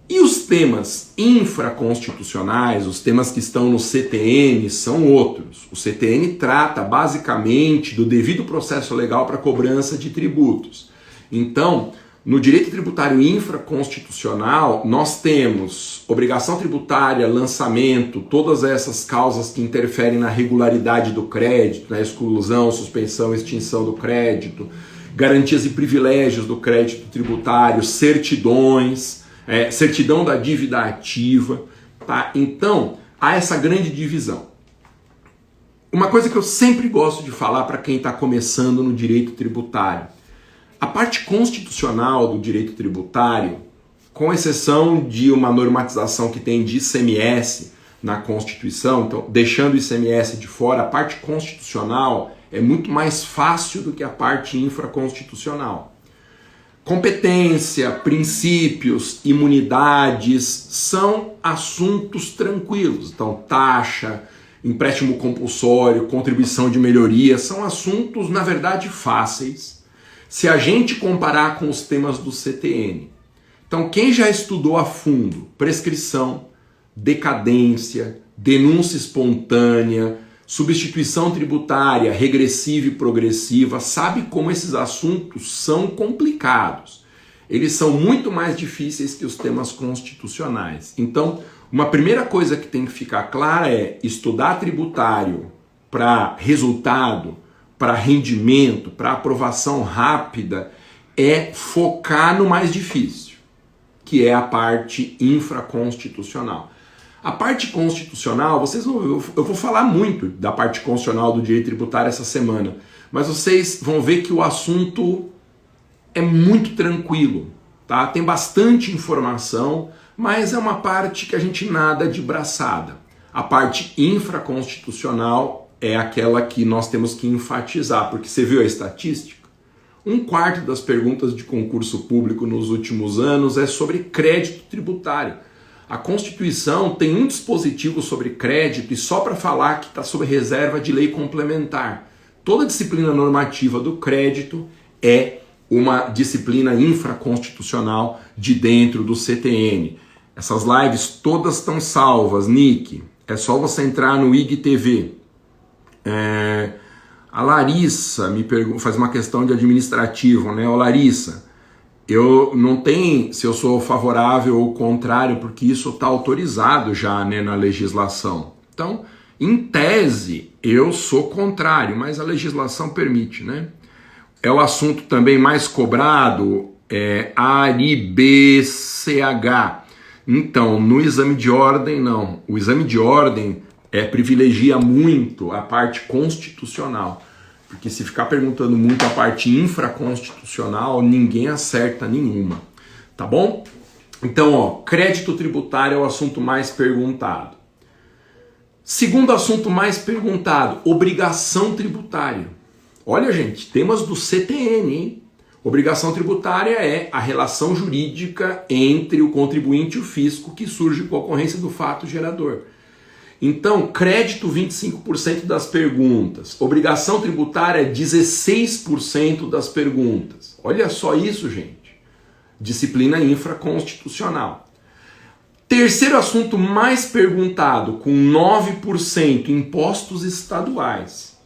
E os temas infraconstitucionais, os temas que estão no CTN, são outros. O CTN trata basicamente do devido processo legal para cobrança de tributos. Então, no direito tributário infraconstitucional, nós temos obrigação tributária, lançamento, todas essas causas que interferem na regularidade do crédito, na exclusão, suspensão, extinção do crédito, garantias e privilégios do crédito tributário, certidões, certidão da dívida ativa, tá? Então, há essa grande divisão. Uma coisa que eu sempre gosto de falar para quem está começando no direito tributário, a parte constitucional do direito tributário, com exceção de uma normatização que tem de ICMS na Constituição, então deixando o ICMS de fora, a parte constitucional é muito mais fácil do que a parte infraconstitucional. Competência, princípios, imunidades são assuntos tranquilos. Então, taxa, empréstimo compulsório, contribuição de melhoria, são assuntos, na verdade, fáceis, se a gente comparar com os temas do CTN. Então, quem já estudou a fundo prescrição, decadência, denúncia espontânea, substituição tributária, regressiva e progressiva, sabe como esses assuntos são complicados. Eles são muito mais difíceis que os temas constitucionais. Então, uma primeira coisa que tem que ficar clara é estudar tributário para resultado, para rendimento, para aprovação rápida, é focar no mais difícil, que é a parte infraconstitucional. A parte constitucional, eu vou falar muito da parte constitucional do direito tributário essa semana, mas vocês vão ver que o assunto é muito tranquilo, tá? Tem bastante informação, mas é uma parte que a gente nada de braçada. A parte infraconstitucional é aquela que nós temos que enfatizar, porque você viu a estatística? 1/4 das perguntas de concurso público nos últimos anos é sobre crédito tributário. A Constituição tem um dispositivo sobre crédito e só para falar que está sob reserva de lei complementar. Toda disciplina normativa do crédito é uma disciplina infraconstitucional de dentro do CTN. Essas lives todas estão salvas, Nick. É só você entrar no IGTV. A Larissa faz uma questão de administrativo, né? Ô Larissa, eu não tenho se eu sou favorável ou contrário, porque isso está autorizado já, né, na legislação. Então, em tese, eu sou contrário, mas a legislação permite, né? É o assunto também mais cobrado, ARIBCH. Então, no exame de ordem, não. O exame de ordem privilegia muito a parte constitucional. Porque se ficar perguntando muito a parte infraconstitucional, ninguém acerta nenhuma, tá bom? Então, crédito tributário é o assunto mais perguntado. Segundo assunto mais perguntado, obrigação tributária. Olha, gente, temas do CTN, hein? Obrigação tributária é a relação jurídica entre o contribuinte e o fisco que surge com a ocorrência do fato gerador. Então, crédito 25% das perguntas, obrigação tributária 16% das perguntas. Olha só isso, gente. Disciplina infraconstitucional. Terceiro assunto mais perguntado, com 9%, impostos estaduais.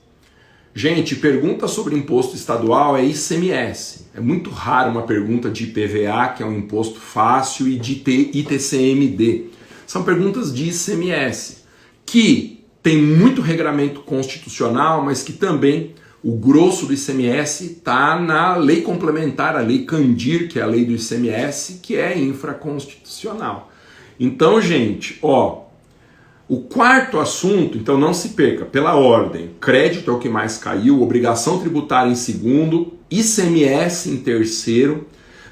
Gente, pergunta sobre imposto estadual é ICMS. É muito raro uma pergunta de IPVA, que é um imposto fácil, e de ITCMD. São perguntas de ICMS. Que tem muito regramento constitucional, mas que também o grosso do ICMS está na lei complementar, a lei Candir, que é a lei do ICMS, que é infraconstitucional. Então, gente, o quarto assunto, então não se perca, pela ordem, crédito é o que mais caiu, obrigação tributária em segundo, ICMS em terceiro,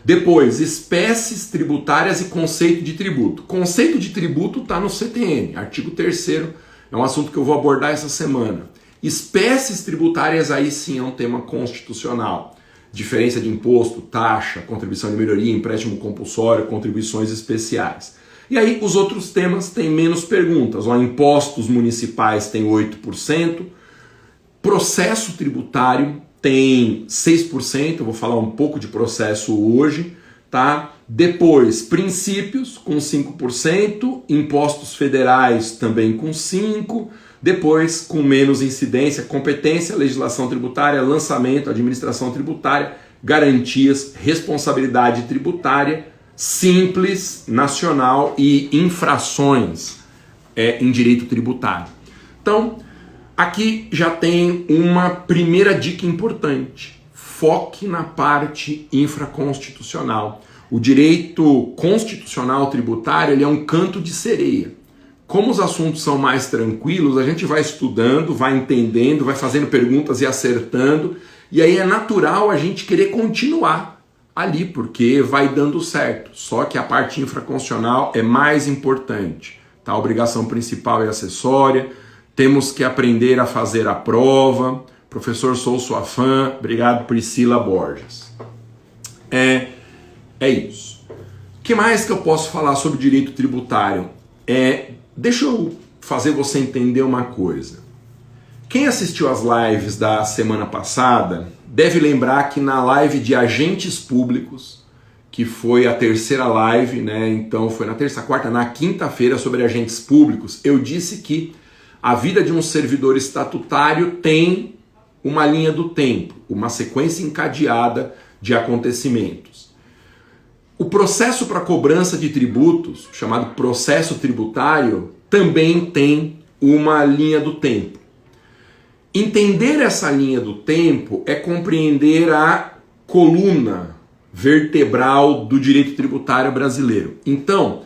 depois, espécies tributárias e conceito de tributo. Conceito de tributo está no CTN, artigo 3º, é um assunto que eu vou abordar essa semana. Espécies tributárias aí sim é um tema constitucional. Diferença de imposto, taxa, contribuição de melhoria, empréstimo compulsório, contribuições especiais. E aí os outros temas têm menos perguntas. Impostos municipais tem 8%, processo tributário tem 6%, eu vou falar um pouco de processo hoje, tá? Depois, princípios com 5%, impostos federais também com 5%, depois com menos incidência, competência, legislação tributária, lançamento, administração tributária, garantias, responsabilidade tributária, simples, nacional e infrações em direito tributário. Então, aqui já tem uma primeira dica importante. foque na parte infraconstitucional. O direito constitucional tributário ele é um canto de sereia. Como os assuntos são mais tranquilos, a gente vai estudando, vai entendendo, vai fazendo perguntas e acertando, e aí é natural a gente querer continuar ali, porque vai dando certo. Só que a parte infraconstitucional é mais importante. Tá? A obrigação principal e acessória, temos que aprender a fazer a prova. Professor, sou sua fã. Obrigado, Priscila Borges. É isso. O que mais que eu posso falar sobre direito tributário? Deixa eu fazer você entender uma coisa. Quem assistiu às lives da semana passada deve lembrar que na live de agentes públicos, que foi a terceira live, né? Então foi na terça, quarta, na quinta-feira sobre agentes públicos, eu disse que a vida de um servidor estatutário tem uma linha do tempo, uma sequência encadeada de acontecimentos. O processo para cobrança de tributos, chamado processo tributário, também tem uma linha do tempo. Entender essa linha do tempo é compreender a coluna vertebral do direito tributário brasileiro. Então,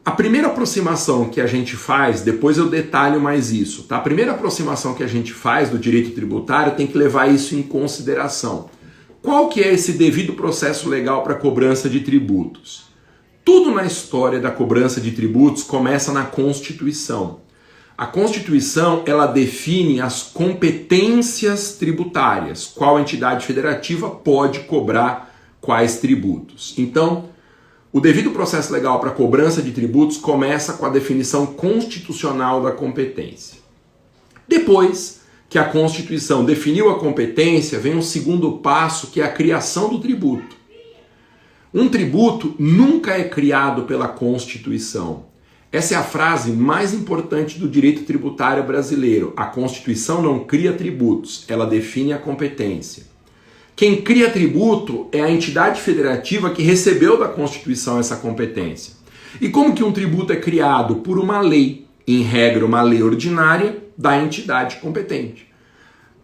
a primeira aproximação que a gente faz, depois eu detalho mais isso, tá? A primeira aproximação que a gente faz do direito tributário tem que levar isso em consideração. Qual que é esse devido processo legal para cobrança de tributos? Tudo na história da cobrança de tributos começa na Constituição. A Constituição, ela define as competências tributárias, qual entidade federativa pode cobrar quais tributos. Então, o devido processo legal para cobrança de tributos começa com a definição constitucional da competência. Depois que a Constituição definiu a competência, vem um segundo passo, que é a criação do tributo. Um tributo nunca é criado pela Constituição. Essa é a frase mais importante do direito tributário brasileiro. A Constituição não cria tributos, ela define a competência. Quem cria tributo é a entidade federativa que recebeu da Constituição essa competência. E como que um tributo é criado? Por uma lei, em regra uma lei ordinária da entidade competente.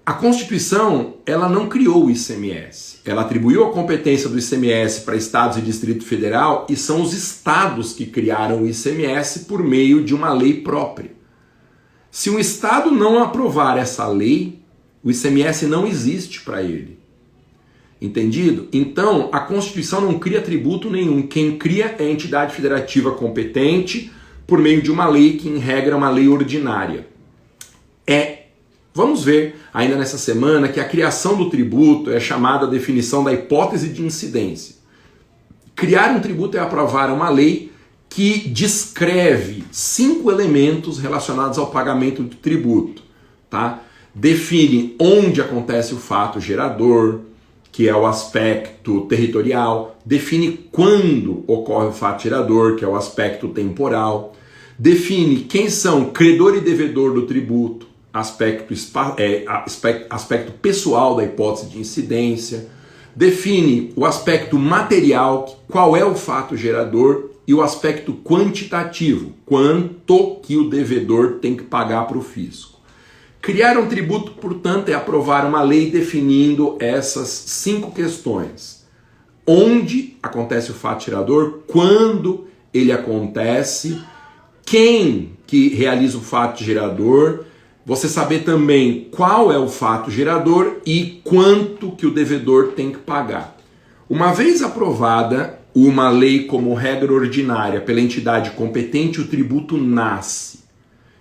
A Constituição, ela não criou o ICMS. Ela atribuiu a competência do ICMS para estados e Distrito Federal e são os estados que criaram o ICMS por meio de uma lei própria. Se um estado não aprovar essa lei, o ICMS não existe para ele. Entendido? Então, a Constituição não cria tributo nenhum. Quem cria é a entidade federativa competente por meio de uma lei que, em regra, é uma lei ordinária. Vamos ver ainda nessa semana que a criação do tributo é chamada a definição da hipótese de incidência. Criar um tributo é aprovar uma lei que descreve 5 elementos relacionados ao pagamento do tributo. Tá? Define onde acontece o fato gerador, que é o aspecto territorial, define quando ocorre o fato gerador, que é o aspecto temporal, define quem são credor e devedor do tributo, aspecto pessoal da hipótese de incidência, define o aspecto material, qual é o fato gerador, e o aspecto quantitativo, quanto que o devedor tem que pagar para o fisco. Criar um tributo, portanto, é aprovar uma lei definindo essas 5 questões. Onde acontece o fato gerador, quando ele acontece, quem que realiza o fato gerador, você saber também qual é o fato gerador e quanto que o devedor tem que pagar. Uma vez aprovada uma lei como regra ordinária pela entidade competente, o tributo nasce.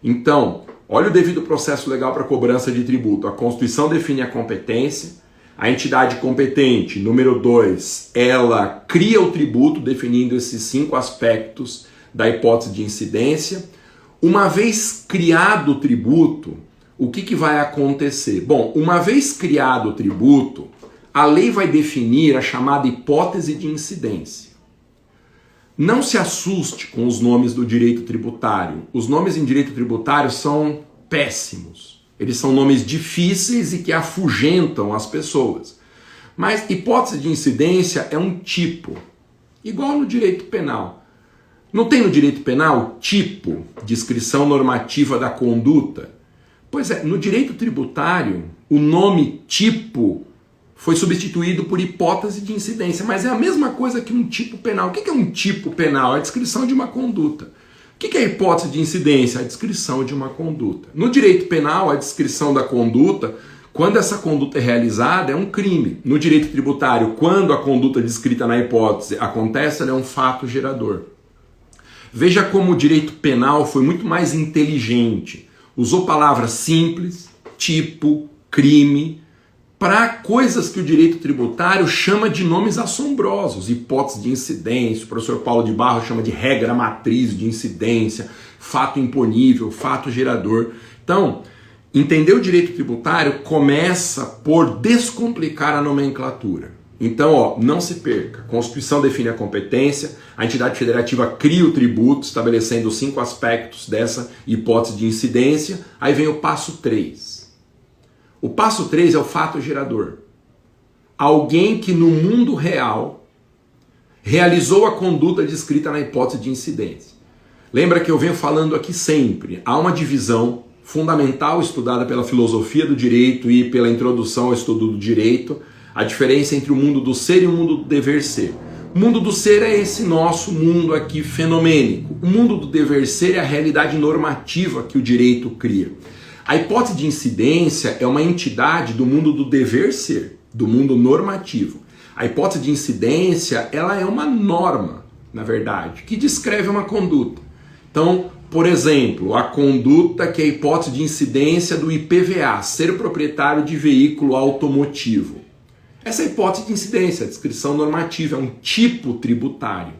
Então, olha o devido processo legal para cobrança de tributo. A Constituição define a competência, a entidade competente, número 2, ela cria o tributo definindo esses 5 aspectos da hipótese de incidência. Uma vez criado o tributo, o que vai acontecer? Bom, uma vez criado o tributo, a lei vai definir a chamada hipótese de incidência. Não se assuste com os nomes do direito tributário. Os nomes em direito tributário são péssimos. Eles são nomes difíceis e que afugentam as pessoas. Mas hipótese de incidência é um tipo, igual no direito penal. Não tem no direito penal tipo, descrição normativa da conduta? Pois é, no direito tributário, o nome tipo foi substituído por hipótese de incidência, mas é a mesma coisa que um tipo penal. O que é um tipo penal? É a descrição de uma conduta. O que é a hipótese de incidência? A descrição de uma conduta. No direito penal, a descrição da conduta, quando essa conduta é realizada, é um crime. No direito tributário, quando a conduta descrita na hipótese acontece, ela é um fato gerador. Veja como o direito penal foi muito mais inteligente. Usou palavras simples, tipo, crime, para coisas que o direito tributário chama de nomes assombrosos. Hipótese de incidência, o professor Paulo de Barros chama de regra matriz de incidência, fato imponível, fato gerador. Então, entender o direito tributário começa por descomplicar a nomenclatura. Então, não se perca. A Constituição define a competência, a entidade federativa cria o tributo, estabelecendo os 5 aspectos dessa hipótese de incidência. Aí vem o passo 3. O passo 3 é o fato gerador. Alguém que no mundo real realizou a conduta descrita na hipótese de incidência. Lembra que eu venho falando aqui sempre, há uma divisão fundamental estudada pela filosofia do direito e pela introdução ao estudo do direito, a diferença entre o mundo do ser e o mundo do dever ser. O mundo do ser é esse nosso mundo aqui fenomênico. O mundo do dever ser é a realidade normativa que o direito cria. A hipótese de incidência é uma entidade do mundo do dever ser, do mundo normativo. A hipótese de incidência, ela é uma norma, na verdade, que descreve uma conduta. Então, por exemplo, a conduta que é a hipótese de incidência do IPVA, ser proprietário de veículo automotivo. Essa é a hipótese de incidência, a descrição normativa, é um tipo tributário.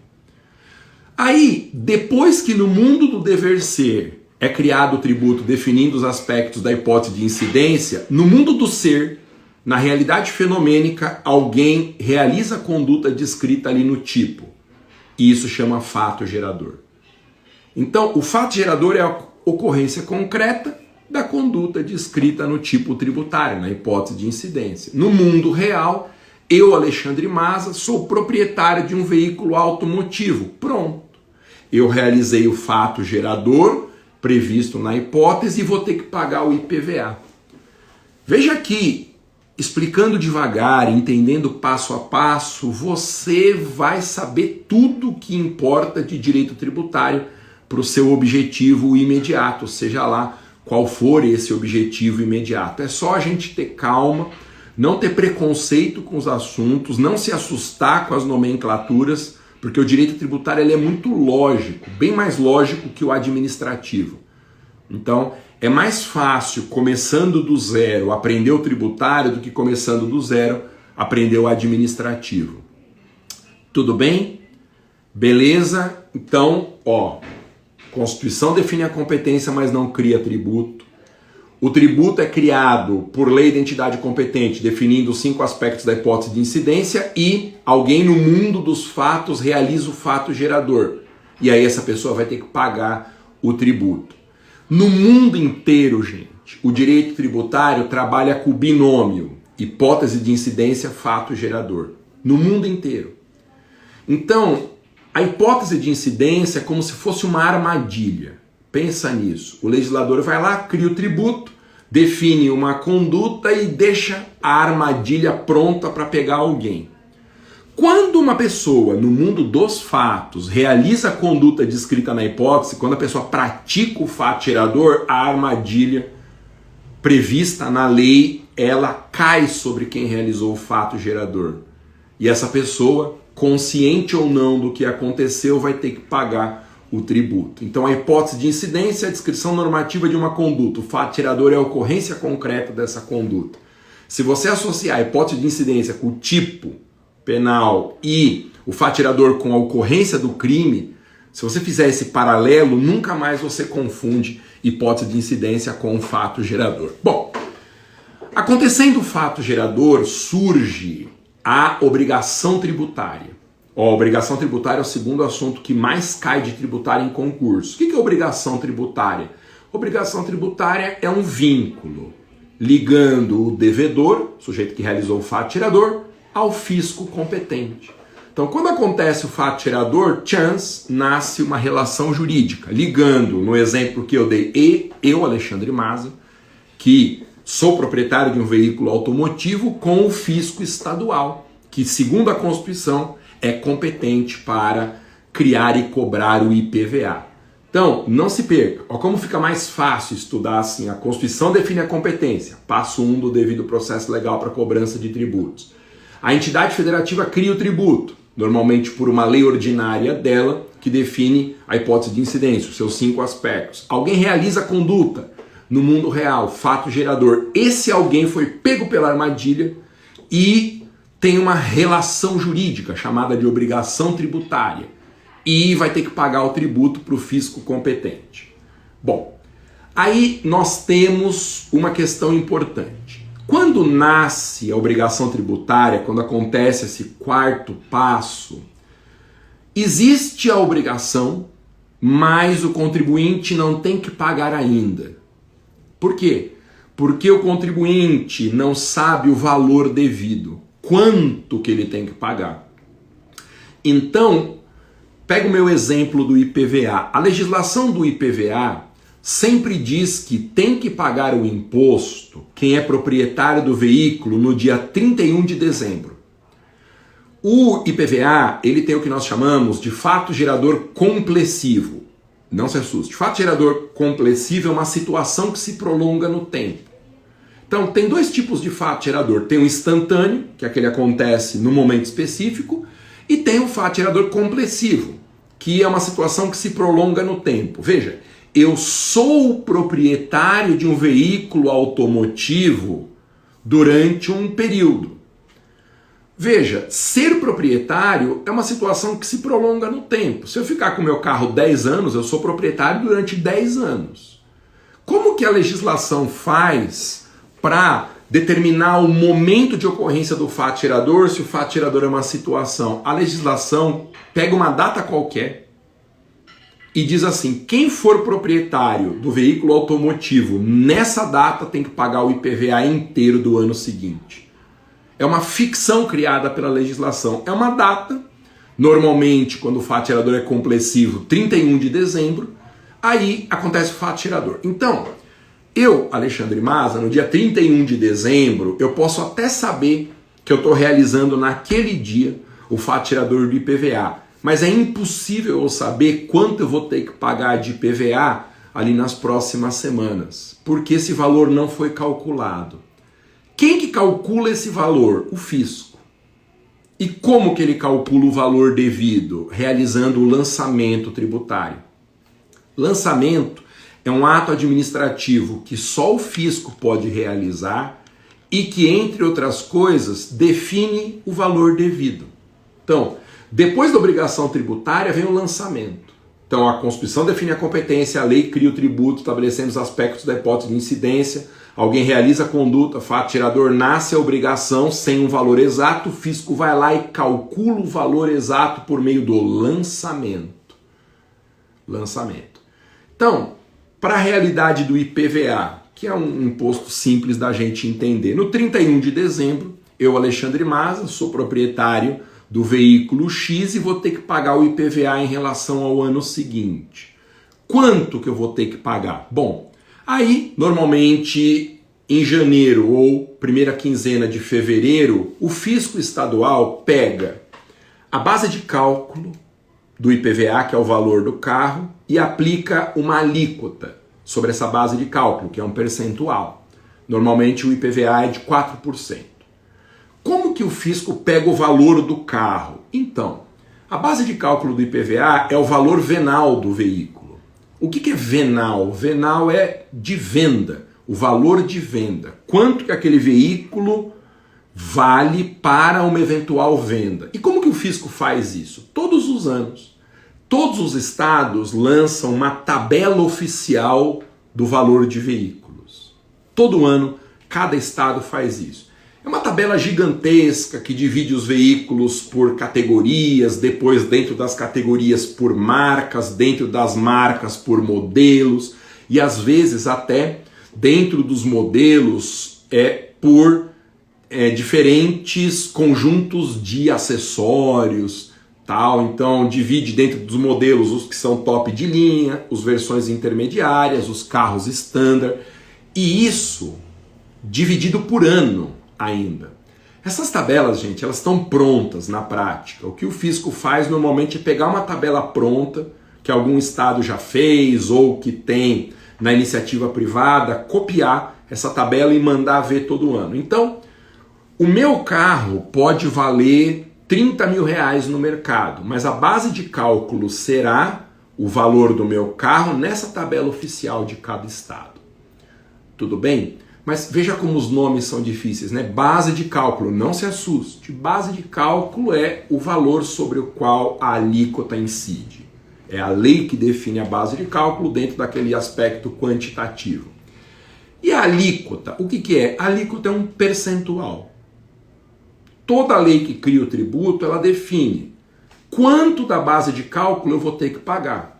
Aí, depois que no mundo do dever ser é criado o tributo definindo os aspectos da hipótese de incidência, no mundo do ser, na realidade fenomênica, alguém realiza a conduta descrita ali no tipo. E isso chama fato gerador. Então, o fato gerador é a ocorrência concreta da conduta descrita no tipo tributário, na hipótese de incidência. No mundo real, eu, Alexandre Maza, sou proprietário de um veículo automotivo. Pronto. Eu realizei o fato gerador previsto na hipótese e vou ter que pagar o IPVA. Veja aqui, explicando devagar, entendendo passo a passo, você vai saber tudo o que importa de direito tributário para o seu objetivo imediato, seja lá qual for esse objetivo imediato. É só a gente ter calma, não ter preconceito com os assuntos, não se assustar com as nomenclaturas, porque o direito tributário ele é muito lógico, bem mais lógico que o administrativo. Então, é mais fácil, começando do zero, aprender o tributário do que começando do zero, aprender o administrativo. Tudo bem? Beleza? Então, Constituição define a competência, mas não cria tributo. O tributo é criado por lei de entidade competente, definindo os 5 aspectos da hipótese de incidência, e alguém no mundo dos fatos realiza o fato gerador. E aí essa pessoa vai ter que pagar o tributo. No mundo inteiro, gente, o direito tributário trabalha com o binômio hipótese de incidência, fato gerador. No mundo inteiro. Então, a hipótese de incidência é como se fosse uma armadilha. Pensa nisso. O legislador vai lá, cria o tributo, define uma conduta e deixa a armadilha pronta para pegar alguém. Quando uma pessoa, no mundo dos fatos, realiza a conduta descrita na hipótese, quando a pessoa pratica o fato gerador, a armadilha prevista na lei, ela cai sobre quem realizou o fato gerador. E essa pessoa, consciente ou não do que aconteceu, vai ter que pagar o tributo. Então a hipótese de incidência é a descrição normativa de uma conduta. O fato gerador é a ocorrência concreta dessa conduta. Se você associar a hipótese de incidência com o tipo penal e o fato gerador com a ocorrência do crime, se você fizer esse paralelo, nunca mais você confunde hipótese de incidência com o fato gerador. Bom, acontecendo o fato gerador, surge a obrigação tributária. A obrigação tributária é o segundo assunto que mais cai de tributário em concurso. O que é obrigação tributária? Obrigação tributária é um vínculo ligando o devedor, sujeito que realizou o fato gerador, ao fisco competente. Então, quando acontece o fato gerador, nasce uma relação jurídica, ligando, no exemplo que eu dei, eu, Alexandre Maza, que sou proprietário de um veículo automotivo com o fisco estadual, que segundo a Constituição é competente para criar e cobrar o IPVA. Então, não se perca. Olha como fica mais fácil estudar assim. A Constituição define a competência. Passo 1 do devido processo legal para cobrança de tributos. A entidade federativa cria o tributo, normalmente por uma lei ordinária dela, que define a hipótese de incidência, os seus 5 aspectos. Alguém realiza a conduta no mundo real, fato gerador. Esse alguém foi pego pela armadilha e tem uma relação jurídica chamada de obrigação tributária. E vai ter que pagar o tributo para o fisco competente. Bom, aí nós temos uma questão importante. Quando nasce a obrigação tributária, quando acontece esse quarto passo, existe a obrigação, mas o contribuinte não tem que pagar ainda. Por quê? Porque o contribuinte não sabe o valor devido, quanto que ele tem que pagar. Então, pega o meu exemplo do IPVA. A legislação do IPVA sempre diz que tem que pagar o imposto quem é proprietário do veículo no dia 31 de dezembro. O IPVA, ele tem o que nós chamamos de fato gerador complessivo. Não se assuste. Fato gerador complessivo é uma situação que se prolonga no tempo. Então, tem 2 tipos de fato gerador. Tem o instantâneo, que é aquele que acontece no momento específico, e tem o fato gerador complessivo, que é uma situação que se prolonga no tempo. Veja, eu sou proprietário de um veículo automotivo durante um período. Veja, ser proprietário é uma situação que se prolonga no tempo. Se eu ficar com o meu carro 10 anos, eu sou proprietário durante 10 anos. Como que a legislação faz para determinar o momento de ocorrência do fato gerador, se o fato gerador é uma situação? A legislação pega uma data qualquer e diz assim, quem for proprietário do veículo automotivo nessa data tem que pagar o IPVA inteiro do ano seguinte. É uma ficção criada pela legislação. É uma data, normalmente quando o fato gerador é complessivo, 31 de dezembro, aí acontece o fato gerador. Então, eu, Alexandre Maza, no dia 31 de dezembro, eu posso até saber que eu estou realizando naquele dia o fato gerador do IPVA, mas é impossível eu saber quanto eu vou ter que pagar de IPVA ali nas próximas semanas, porque esse valor não foi calculado. Quem que calcula esse valor? O fisco. E como que ele calcula o valor devido? Realizando o lançamento tributário. Lançamento é um ato administrativo que só o fisco pode realizar e que, entre outras coisas, define o valor devido. Então, depois da obrigação tributária vem o lançamento. Então, a Constituição define a competência, a lei cria o tributo, estabelecendo os aspectos da hipótese de incidência. Alguém realiza a conduta, fato gerador, nasce a obrigação sem um valor exato, o fisco vai lá e calcula o valor exato por meio do lançamento. Lançamento. Então, para a realidade do IPVA, que é um imposto simples da gente entender, no 31 de dezembro, eu, Alexandre Maza, sou proprietário do veículo X e vou ter que pagar o IPVA em relação ao ano seguinte. Quanto que eu vou ter que pagar? Bom, aí, normalmente, em janeiro ou primeira quinzena de fevereiro, o fisco estadual pega a base de cálculo do IPVA, que é o valor do carro, e aplica uma alíquota sobre essa base de cálculo, que é um percentual. Normalmente o IPVA é de 4%. Como que o fisco pega o valor do carro? Então, a base de cálculo do IPVA é o valor venal do veículo. O que é venal? Venal é de venda, o valor de venda. Quanto que aquele veículo vale para uma eventual venda. E como que o fisco faz isso? Todos os anos. Todos os estados lançam uma tabela oficial do valor de veículos. Todo ano, cada estado faz isso. É uma tabela gigantesca que divide os veículos por categorias, depois dentro das categorias por marcas, dentro das marcas por modelos, e às vezes até dentro dos modelos por diferentes conjuntos de acessórios, tal. Então divide dentro dos modelos os que são top de linha, as versões intermediárias, os carros standard, e isso dividido por ano ainda. Essas tabelas, gente, elas estão prontas na prática. O que o fisco faz normalmente é pegar uma tabela pronta, que algum estado já fez ou que tem na iniciativa privada, copiar essa tabela e mandar ver todo ano. Então, o meu carro pode valer 30 mil reais no mercado, mas a base de cálculo será o valor do meu carro nessa tabela oficial de cada estado. Tudo bem? Mas veja como os nomes são difíceis, né? Base de cálculo, não se assuste. Base de cálculo é o valor sobre o qual a alíquota incide. É a lei que define a base de cálculo dentro daquele aspecto quantitativo. E a alíquota, o que é? A alíquota é um percentual. Toda lei que cria o tributo, ela define quanto da base de cálculo eu vou ter que pagar.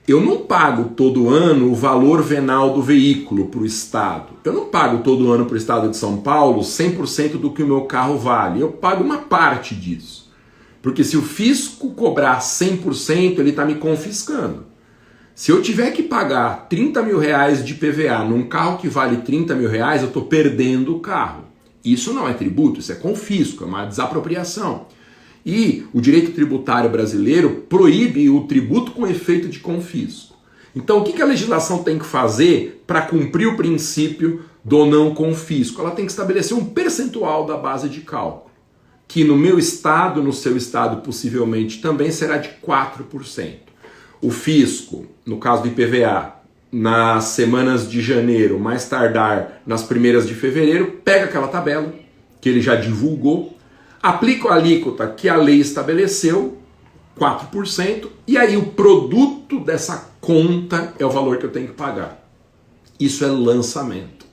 Eu não pago todo ano o valor venal do veículo para o Estado. Eu não pago todo ano para o Estado de São Paulo 100% do que o meu carro vale. Eu pago uma parte disso. Porque se o fisco cobrar 100%, ele está me confiscando. Se eu tiver que pagar 30 mil reais de PVA num carro que vale 30 mil reais, eu estou perdendo o carro. Isso não é tributo, isso é confisco, é uma desapropriação. E o direito tributário brasileiro proíbe o tributo com efeito de confisco. Então o que a legislação tem que fazer para cumprir o princípio do não confisco? Ela tem que estabelecer um percentual da base de cálculo, que no meu estado, no seu estado possivelmente também será de 4%. O fisco, no caso do IPVA, nas semanas de janeiro, mais tardar nas primeiras de fevereiro, pega aquela tabela que ele já divulgou, aplica a alíquota que a lei estabeleceu, 4%, e aí o produto dessa conta é o valor que eu tenho que pagar. Isso é lançamento.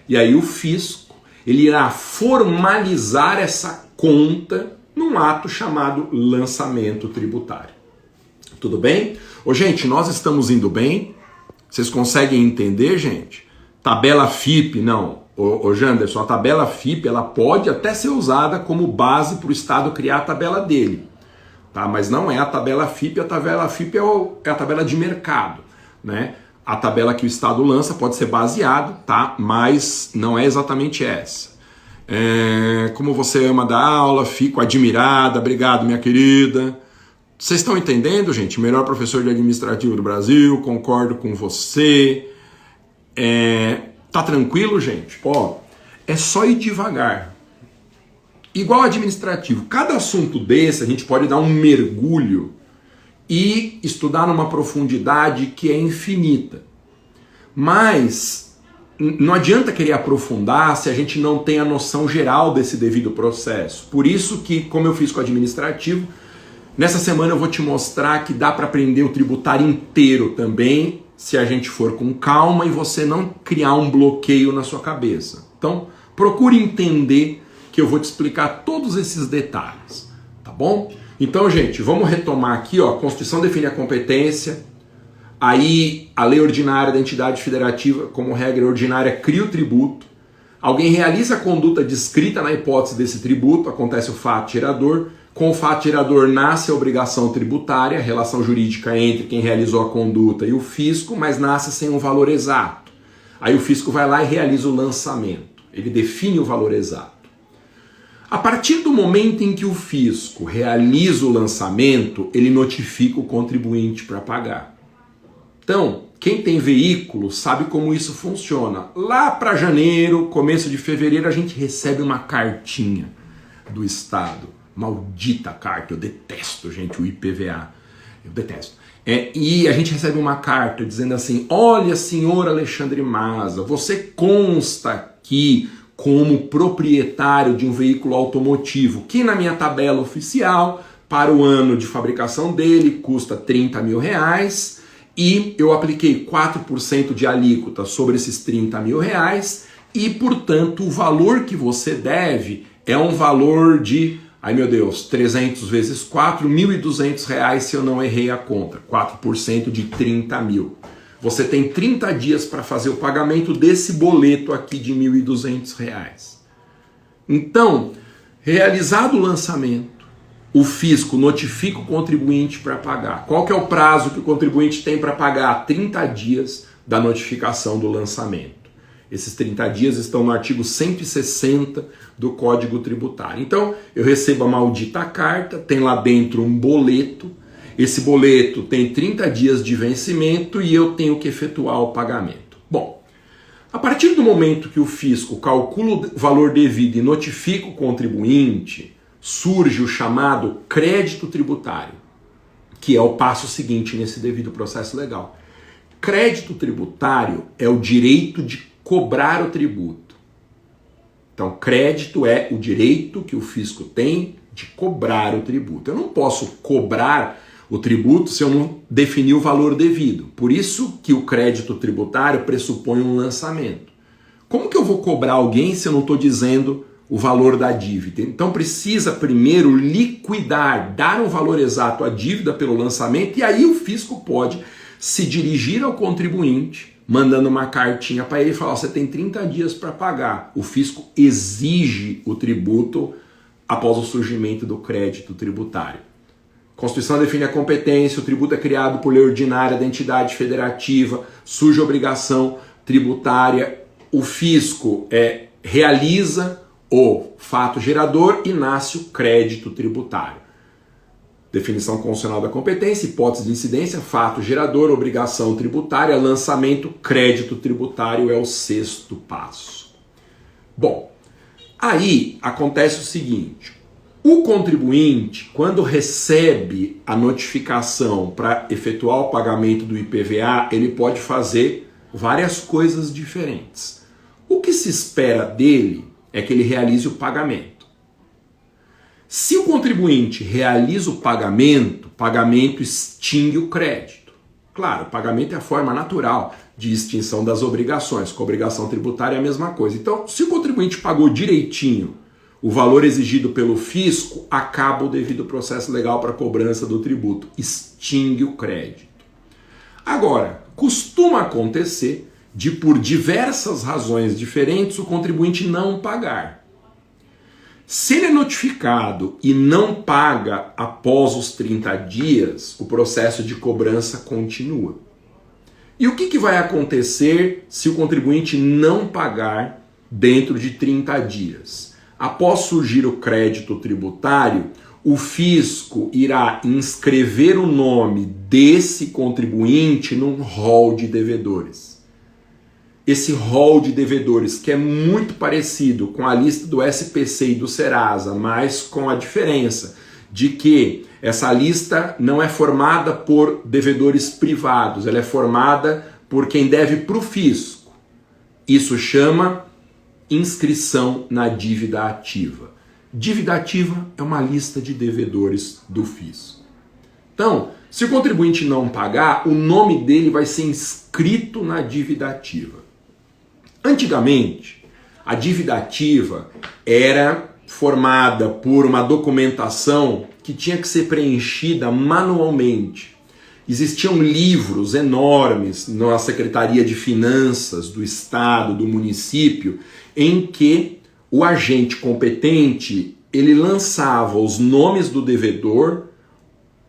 E aí o fisco, ele irá formalizar essa conta num ato chamado lançamento tributário. Tudo bem? Ô, gente, nós estamos indo bem? Vocês conseguem entender, gente? Tabela FIP, não. Ô Janderson, a tabela FIP ela pode até ser usada como base para o Estado criar a tabela dele. Tá? Mas não é a tabela FIP, a tabela FIP é a tabela de mercado. Né? A tabela que o Estado lança pode ser baseado, tá? Mas não é exatamente essa. Como você ama dar aula, fico admirada, obrigado minha querida. Vocês estão entendendo, gente? Melhor professor de administrativo do Brasil, concordo com você. Tá tranquilo, gente? Ó, é só ir devagar. Igual administrativo. Cada assunto desse a gente pode dar um mergulho e estudar numa profundidade que é infinita. Mas não adianta querer aprofundar se a gente não tem a noção geral desse devido processo. Por isso que, como eu fiz com o administrativo, nessa semana eu vou te mostrar que dá para aprender o tributário inteiro também, se a gente for com calma e você não criar um bloqueio na sua cabeça. Então, procure entender que eu vou te explicar todos esses detalhes, tá bom? Então, gente, vamos retomar aqui, ó, a Constituição define a competência, aí a lei ordinária da entidade federativa, como regra ordinária, cria o tributo, alguém realiza a conduta descrita na hipótese desse tributo, acontece o fato gerador. Com o fato gerador nasce a obrigação tributária, a relação jurídica entre quem realizou a conduta e o fisco, mas nasce sem um valor exato. Aí o fisco vai lá e realiza o lançamento, ele define o valor exato. A partir do momento em que o fisco realiza o lançamento, ele notifica o contribuinte para pagar. Então, quem tem veículo sabe como isso funciona. Lá para janeiro, começo de fevereiro, a gente recebe uma cartinha do Estado. Maldita carta, eu detesto, gente, o IPVA. Eu detesto. E a gente recebe uma carta dizendo assim: olha, senhor Alexandre Maza, você consta aqui como proprietário de um veículo automotivo que na minha tabela oficial, para o ano de fabricação dele, custa 30 mil reais e eu apliquei 4% de alíquota sobre esses 30 mil reais e, portanto, o valor que você deve é um valor de... Ai meu Deus, 300 vezes 4, R$ 1.200 se eu não errei a conta. 4% de 30 mil. Você tem 30 dias para fazer o pagamento desse boleto aqui de R$ 1.200. Então, realizado o lançamento, o fisco notifica o contribuinte para pagar. Qual que é o prazo que o contribuinte tem para pagar? 30 dias da notificação do lançamento. Esses 30 dias estão no artigo 160 do Código Tributário. Então, eu recebo a maldita carta, tem lá dentro um boleto, esse boleto tem 30 dias de vencimento e eu tenho que efetuar o pagamento. Bom, a partir do momento que o fisco calcula o valor devido e notifica o contribuinte, surge o chamado crédito tributário, que é o passo seguinte nesse devido processo legal. Crédito tributário é o direito de cobrar o tributo. Então, crédito é o direito que o fisco tem de cobrar o tributo. Eu não posso cobrar o tributo se eu não definir o valor devido. Por isso que o crédito tributário pressupõe um lançamento. Como que eu vou cobrar alguém se eu não estou dizendo o valor da dívida? Então precisa primeiro liquidar, dar um valor exato à dívida pelo lançamento, e aí o fisco pode se dirigir ao contribuinte, mandando uma cartinha para ele e falar: você tem 30 dias para pagar. O fisco exige o tributo após o surgimento do crédito tributário. A Constituição define a competência, o tributo é criado por lei ordinária da entidade federativa, surge a obrigação tributária, o fisco realiza o fato gerador e nasce o crédito tributário. Definição constitucional da competência, hipótese de incidência, fato gerador, obrigação tributária, lançamento, crédito tributário é o 6º passo. Bom, aí acontece o seguinte: o contribuinte, quando recebe a notificação para efetuar o pagamento do IPVA, ele pode fazer várias coisas diferentes. O que se espera dele é que ele realize o pagamento. Se o contribuinte realiza o pagamento extingue o crédito. Claro, o pagamento é a forma natural de extinção das obrigações. Com a obrigação tributária é a mesma coisa. Então, se o contribuinte pagou direitinho o valor exigido pelo fisco, acaba o devido processo legal para cobrança do tributo. Extingue o crédito. Agora, costuma acontecer de, por diversas razões diferentes, o contribuinte não pagar. Se ele é notificado e não paga após os 30 dias, o processo de cobrança continua. E o que vai acontecer se o contribuinte não pagar dentro de 30 dias? Após surgir o crédito tributário, o fisco irá inscrever o nome desse contribuinte num rol de devedores. Esse rol de devedores, que é muito parecido com a lista do SPC e do Serasa, mas com a diferença de que essa lista não é formada por devedores privados, ela é formada por quem deve para o fisco. Isso chama inscrição na dívida ativa. Dívida ativa é uma lista de devedores do fisco. Então, se o contribuinte não pagar, o nome dele vai ser inscrito na dívida ativa. Antigamente, a dívida ativa era formada por uma documentação que tinha que ser preenchida manualmente. Existiam livros enormes na Secretaria de Finanças do Estado, do município, em que o agente competente ele lançava os nomes do devedor,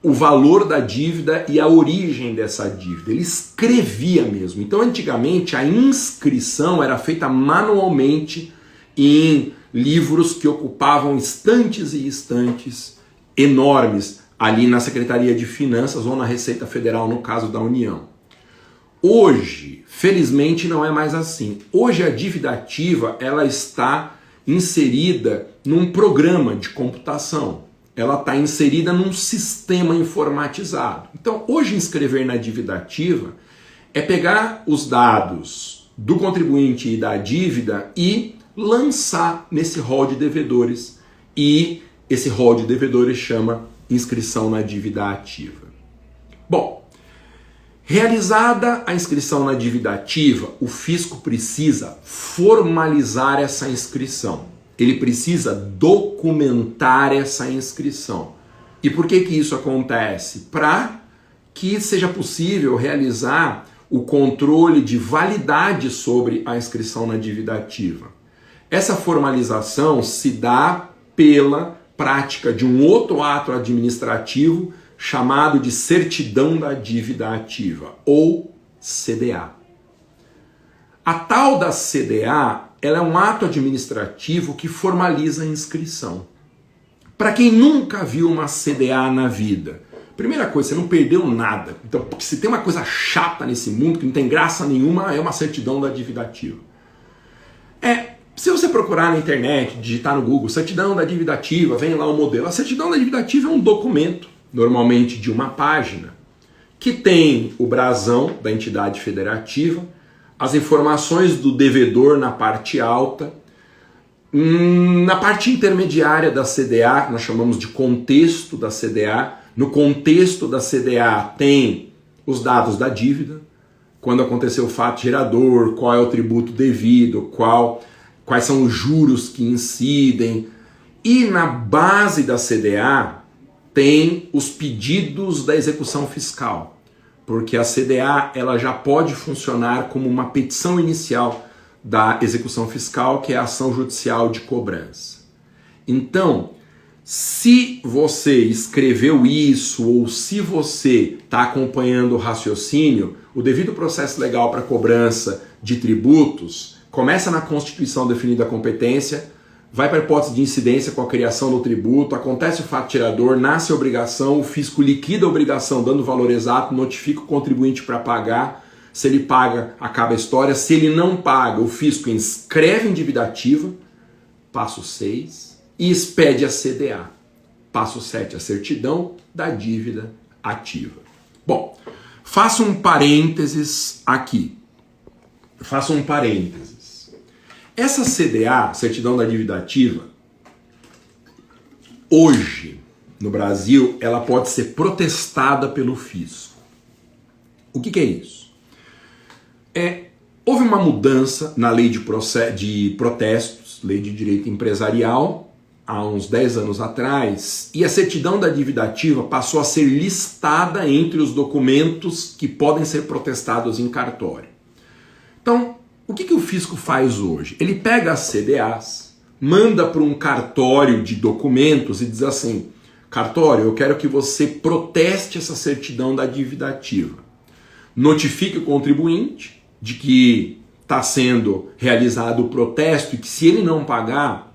o valor da dívida e a origem dessa dívida. Ele escrevia mesmo. Então, antigamente, a inscrição era feita manualmente em livros que ocupavam estantes e estantes enormes ali na Secretaria de Finanças ou na Receita Federal, no caso da União. Hoje, felizmente, não é mais assim. Hoje a dívida ativa ela está inserida num programa de computação. Ela está inserida num sistema informatizado. Então, hoje inscrever na dívida ativa é pegar os dados do contribuinte e da dívida e lançar nesse rol de devedores. E esse rol de devedores chama inscrição na dívida ativa. Bom, realizada a inscrição na dívida ativa, o fisco precisa formalizar essa inscrição. Ele precisa documentar essa inscrição. E por que isso acontece? Para que seja possível realizar o controle de validade sobre a inscrição na dívida ativa. Essa formalização se dá pela prática de um outro ato administrativo chamado de certidão da dívida ativa, ou CDA. A tal da CDA, ela é um ato administrativo que formaliza a inscrição. Para quem nunca viu uma CDA na vida, primeira coisa, você não perdeu nada. Então, porque se tem uma coisa chata nesse mundo, que não tem graça nenhuma, é uma certidão da dívida ativa. Se você procurar na internet, digitar no Google, certidão da dívida ativa, vem lá o modelo. A certidão da dívida ativa é um documento, normalmente de uma página, que tem o brasão da entidade federativa, as informações do devedor na parte alta, na parte intermediária da CDA, que nós chamamos de contexto da CDA. No contexto da CDA tem os dados da dívida, quando aconteceu o fato gerador, qual é o tributo devido, quais são os juros que incidem. E na base da CDA tem os pedidos da execução fiscal, porque a CDA ela já pode funcionar como uma petição inicial da execução fiscal, que é a ação judicial de cobrança. Então, se você escreveu isso ou se você está acompanhando o raciocínio, o devido processo legal para cobrança de tributos começa na Constituição definida a competência, vai para a hipótese de incidência com a criação do tributo, acontece o fato gerador, nasce a obrigação, o fisco liquida a obrigação dando o valor exato, notifica o contribuinte para pagar, se ele paga, acaba a história, se ele não paga, o fisco inscreve em dívida ativa, passo 6, e expede a CDA, passo 7, a certidão da dívida ativa. Bom, faço um parênteses aqui, Essa CDA, certidão da dívida ativa, hoje, no Brasil, ela pode ser protestada pelo fisco. O que é isso? Houve uma mudança na lei de protestos, lei de direito empresarial, há uns 10 anos atrás, e a certidão da dívida ativa passou a ser listada entre os documentos que podem ser protestados em cartório. Então, o que o fisco faz hoje? Ele pega as CDAs, manda para um cartório de documentos e diz assim: cartório, eu quero que você proteste essa certidão da dívida ativa. Notifique o contribuinte de que está sendo realizado o protesto e que se ele não pagar,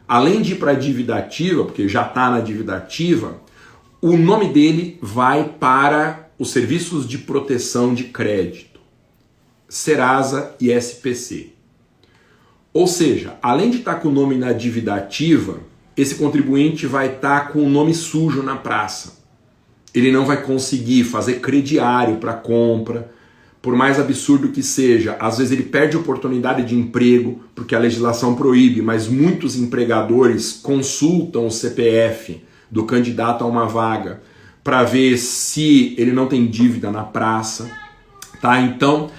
além de ir para a dívida ativa, porque já está na dívida ativa, o nome dele vai para os serviços de proteção de crédito, Serasa e SPC. Ou seja, além de estar com o nome na dívida ativa, esse contribuinte vai estar com o nome sujo na praça. Ele não vai conseguir fazer crediário para compra, por mais absurdo que seja. Às vezes ele perde oportunidade de emprego, porque a legislação proíbe, mas muitos empregadores consultam o CPF do candidato a uma vaga para ver se ele não tem dívida na praça. Tá? Então,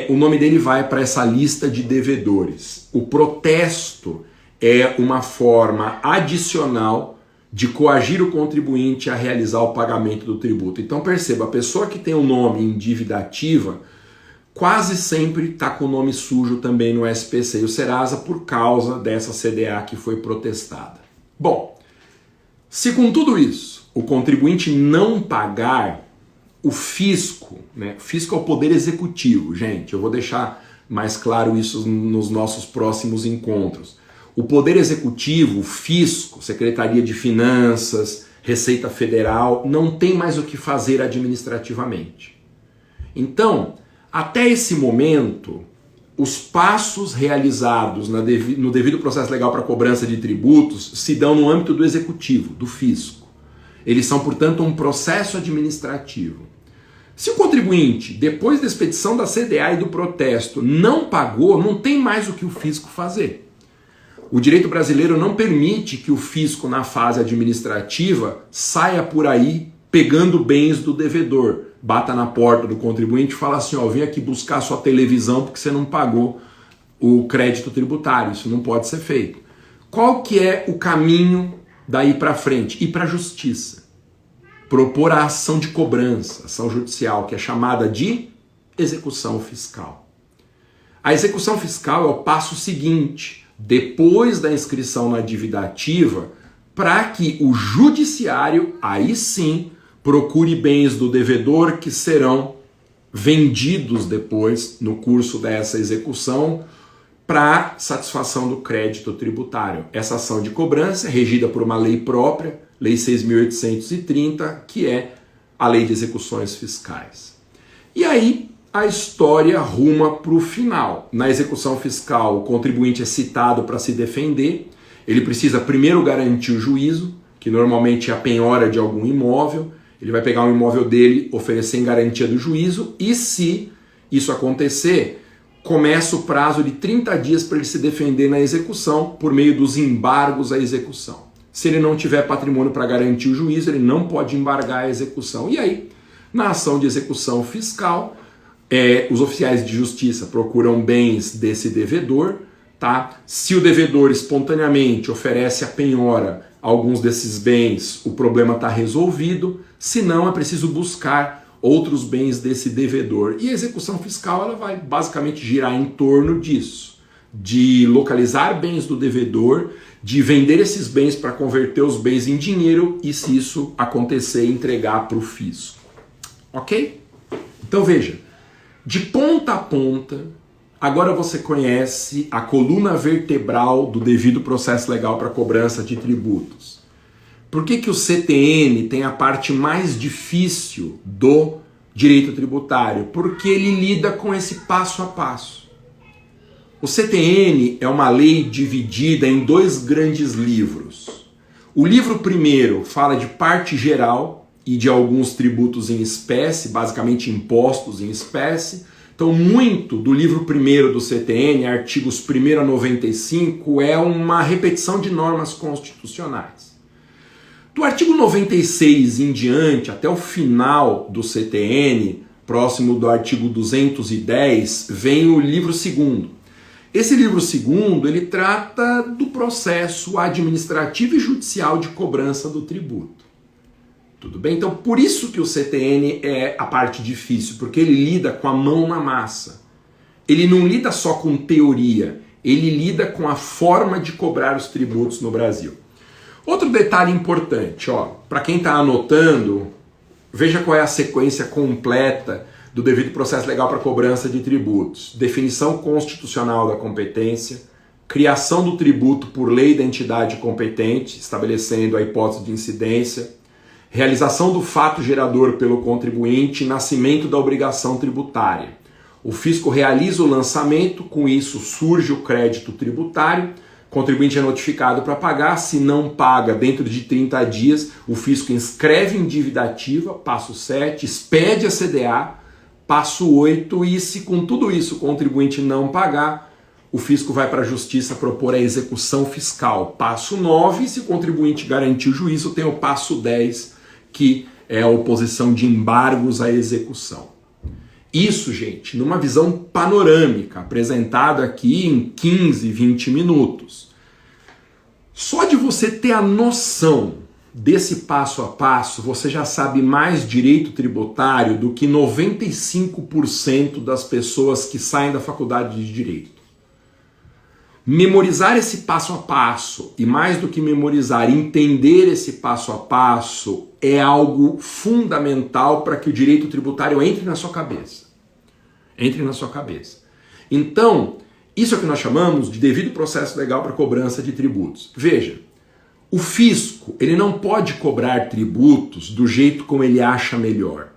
o nome dele vai para essa lista de devedores. O protesto é uma forma adicional de coagir o contribuinte a realizar o pagamento do tributo. Então perceba, a pessoa que tem o nome em dívida ativa quase sempre está com o nome sujo também no SPC e o Serasa por causa dessa CDA que foi protestada. Bom, se com tudo isso o contribuinte não pagar, o fisco, né? O fisco é o poder executivo, gente, eu vou deixar mais claro isso nos nossos próximos encontros. O Poder Executivo, o Fisco, Secretaria de Finanças, Receita Federal, não tem mais o que fazer administrativamente. Então, até esse momento, os passos realizados no devido processo legal para cobrança de tributos se dão no âmbito do Executivo, do Fisco. Eles são, portanto, um processo administrativo. Se o contribuinte, depois da expedição da CDA e do protesto, não pagou, não tem mais o que o fisco fazer. O direito brasileiro não permite que o fisco, na fase administrativa, saia por aí pegando bens do devedor. Bata na porta do contribuinte e fala assim: ó, vim aqui buscar sua televisão porque você não pagou o crédito tributário. Isso não pode ser feito. Qual que é o caminho daí para frente? Ir para a justiça. Propor a ação de cobrança, ação judicial, que é chamada de execução fiscal. A execução fiscal é o passo seguinte, depois da inscrição na dívida ativa, para que o judiciário, aí sim, procure bens do devedor que serão vendidos depois no curso dessa execução para satisfação do crédito tributário. Essa ação de cobrança é regida por uma lei própria, Lei 6.830, que é a Lei de Execuções Fiscais. E aí a história ruma para o final. Na execução fiscal, o contribuinte é citado para se defender. Ele precisa primeiro garantir o juízo, que normalmente é a penhora de algum imóvel. Ele vai pegar um imóvel dele, oferecer em garantia do juízo, e se isso acontecer, começa o prazo de 30 dias para ele se defender na execução por meio dos embargos à execução. Se ele não tiver patrimônio para garantir o juízo, ele não pode embargar a execução. E aí, na ação de execução fiscal, os oficiais de justiça procuram bens desse devedor, tá? Se o devedor espontaneamente oferece a penhora a alguns desses bens, o problema está resolvido. Se não, é preciso buscar outros bens desse devedor. E a execução fiscal ela vai basicamente girar em torno disso, de localizar bens do devedor, de vender esses bens para converter os bens em dinheiro e, se isso acontecer, entregar para o fisco. Ok? Então veja, de ponta a ponta, agora você conhece a coluna vertebral do devido processo legal para cobrança de tributos. Por que o CTN tem a parte mais difícil do direito tributário? Porque ele lida com esse passo a passo. O CTN é uma lei dividida em dois grandes livros. O livro primeiro fala de parte geral e de alguns tributos em espécie, basicamente impostos em espécie. Então, muito do livro primeiro do CTN, artigos 1º a 95, é uma repetição de normas constitucionais. Do artigo 96 em diante, até o final do CTN, próximo do artigo 210, vem o livro segundo. Esse livro segundo, ele trata do processo administrativo e judicial de cobrança do tributo. Tudo bem? Então, por isso que o CTN é a parte difícil, porque ele lida com a mão na massa. Ele não lida só com teoria, ele lida com a forma de cobrar os tributos no Brasil. Outro detalhe importante, para quem está anotando, veja qual é a sequência completa do devido processo legal para cobrança de tributos. Definição constitucional da competência, criação do tributo por lei da entidade competente, estabelecendo a hipótese de incidência, realização do fato gerador pelo contribuinte e nascimento da obrigação tributária. O fisco realiza o lançamento, com isso surge o crédito tributário, o contribuinte é notificado para pagar, se não paga dentro de 30 dias, o fisco inscreve em dívida ativa, passo 7, expede a CDA, passo 8, e se com tudo isso o contribuinte não pagar, o fisco vai para a justiça propor a execução fiscal. Passo 9, se o contribuinte garantir o juízo, tem o passo 10, que é a oposição de embargos à execução. Isso, gente, numa visão panorâmica, apresentada aqui em 15, 20 minutos. Só de você ter a noção desse passo a passo, você já sabe mais direito tributário do que 95% das pessoas que saem da faculdade de direito. Memorizar esse passo a passo, e mais do que memorizar, entender esse passo a passo, é algo fundamental para que o direito tributário entre na sua cabeça. Entre na sua cabeça. Então, isso é o que nós chamamos de devido processo legal para cobrança de tributos. Veja, o fisco, ele não pode cobrar tributos do jeito como ele acha melhor.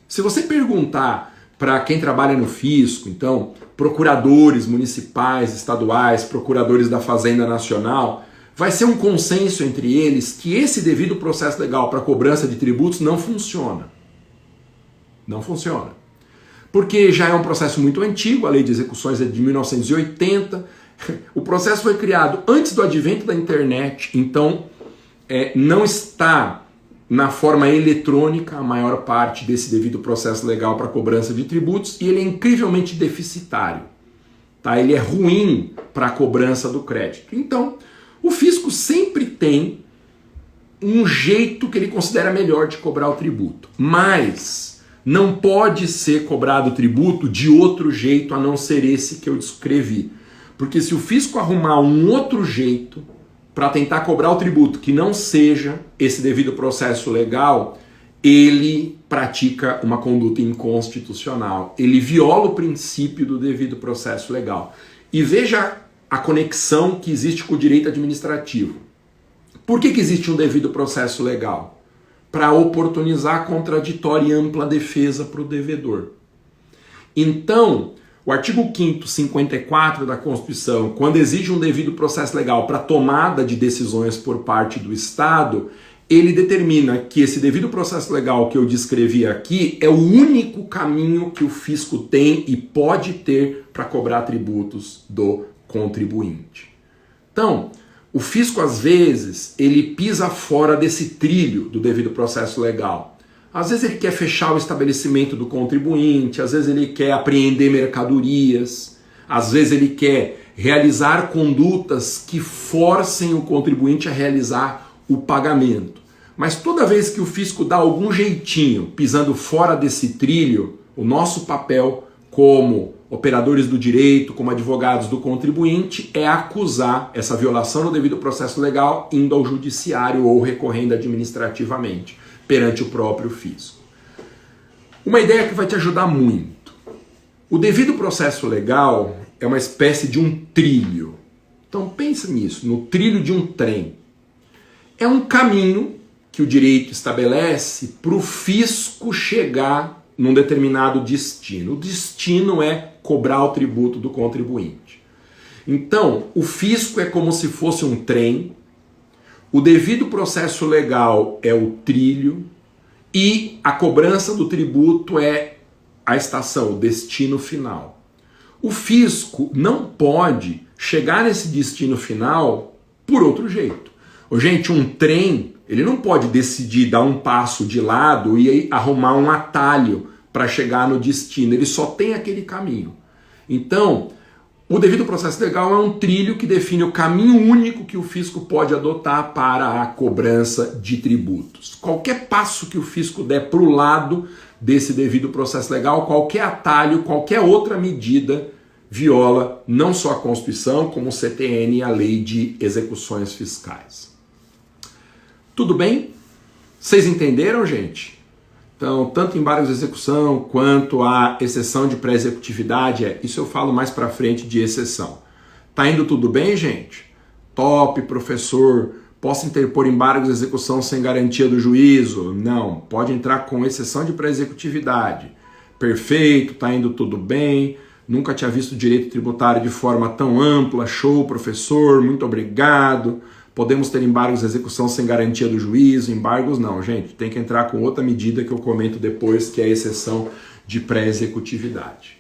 Se você perguntar para quem trabalha no fisco, então, procuradores municipais, estaduais, procuradores da Fazenda Nacional, vai ser um consenso entre eles que esse devido processo legal para cobrança de tributos não funciona. Não funciona. Porque já é um processo muito antigo, a Lei de Execuções é de 1980, o processo foi criado antes do advento da internet, então não está na forma eletrônica a maior parte desse devido processo legal para cobrança de tributos, e ele é incrivelmente deficitário. Tá? Ele é ruim para a cobrança do crédito. Então, o fisco sempre tem um jeito que ele considera melhor de cobrar o tributo, mas não pode ser cobrado o tributo de outro jeito a não ser esse que eu descrevi. Porque se o fisco arrumar um outro jeito para tentar cobrar o tributo que não seja esse devido processo legal, ele pratica uma conduta inconstitucional. Ele viola o princípio do devido processo legal. E veja a conexão que existe com o direito administrativo. Por que existe um devido processo legal? Para oportunizar a contraditória e ampla defesa para o devedor. Então, o artigo 5º, 54 da Constituição, quando exige um devido processo legal para tomada de decisões por parte do Estado, ele determina que esse devido processo legal que eu descrevi aqui é o único caminho que o fisco tem e pode ter para cobrar tributos do contribuinte. Então, o fisco, às vezes, ele pisa fora desse trilho do devido processo legal. Às vezes ele quer fechar o estabelecimento do contribuinte, às vezes ele quer apreender mercadorias, às vezes ele quer realizar condutas que forcem o contribuinte a realizar o pagamento. Mas toda vez que o fisco dá algum jeitinho, pisando fora desse trilho, o nosso papel como operadores do direito, como advogados do contribuinte, é acusar essa violação do devido processo legal indo ao judiciário ou recorrendo administrativamente perante o próprio fisco. Uma ideia que vai te ajudar muito. O devido processo legal é uma espécie de um trilho. Então pense nisso, no trilho de um trem. É um caminho que o direito estabelece para o fisco chegar num determinado destino. O destino é cobrar o tributo do contribuinte. Então, o fisco é como se fosse um trem, o devido processo legal é o trilho e a cobrança do tributo é a estação, o destino final. O fisco não pode chegar nesse destino final por outro jeito. Gente, um trem, ele não pode decidir dar um passo de lado e arrumar um atalho para chegar no destino. Ele só tem aquele caminho. Então, o devido processo legal é um trilho que define o caminho único que o fisco pode adotar para a cobrança de tributos. Qualquer passo que o fisco der para o lado desse devido processo legal, qualquer atalho, qualquer outra medida, viola não só a Constituição, como o CTN e a Lei de Execuções Fiscais. Tudo bem? Vocês entenderam, gente? Então, tanto embargos de execução quanto a exceção de pré-executividade, isso eu falo mais pra frente de exceção. Tá indo tudo bem, gente? Top, professor. Posso interpor embargos de execução sem garantia do juízo? Não. Pode entrar com exceção de pré-executividade. Perfeito, tá indo tudo bem. Nunca tinha visto direito tributário de forma tão ampla. Show, professor. Muito obrigado. Podemos ter embargos de execução sem garantia do juízo, embargos não, gente, tem que entrar com outra medida que eu comento depois, que é a exceção de pré-executividade.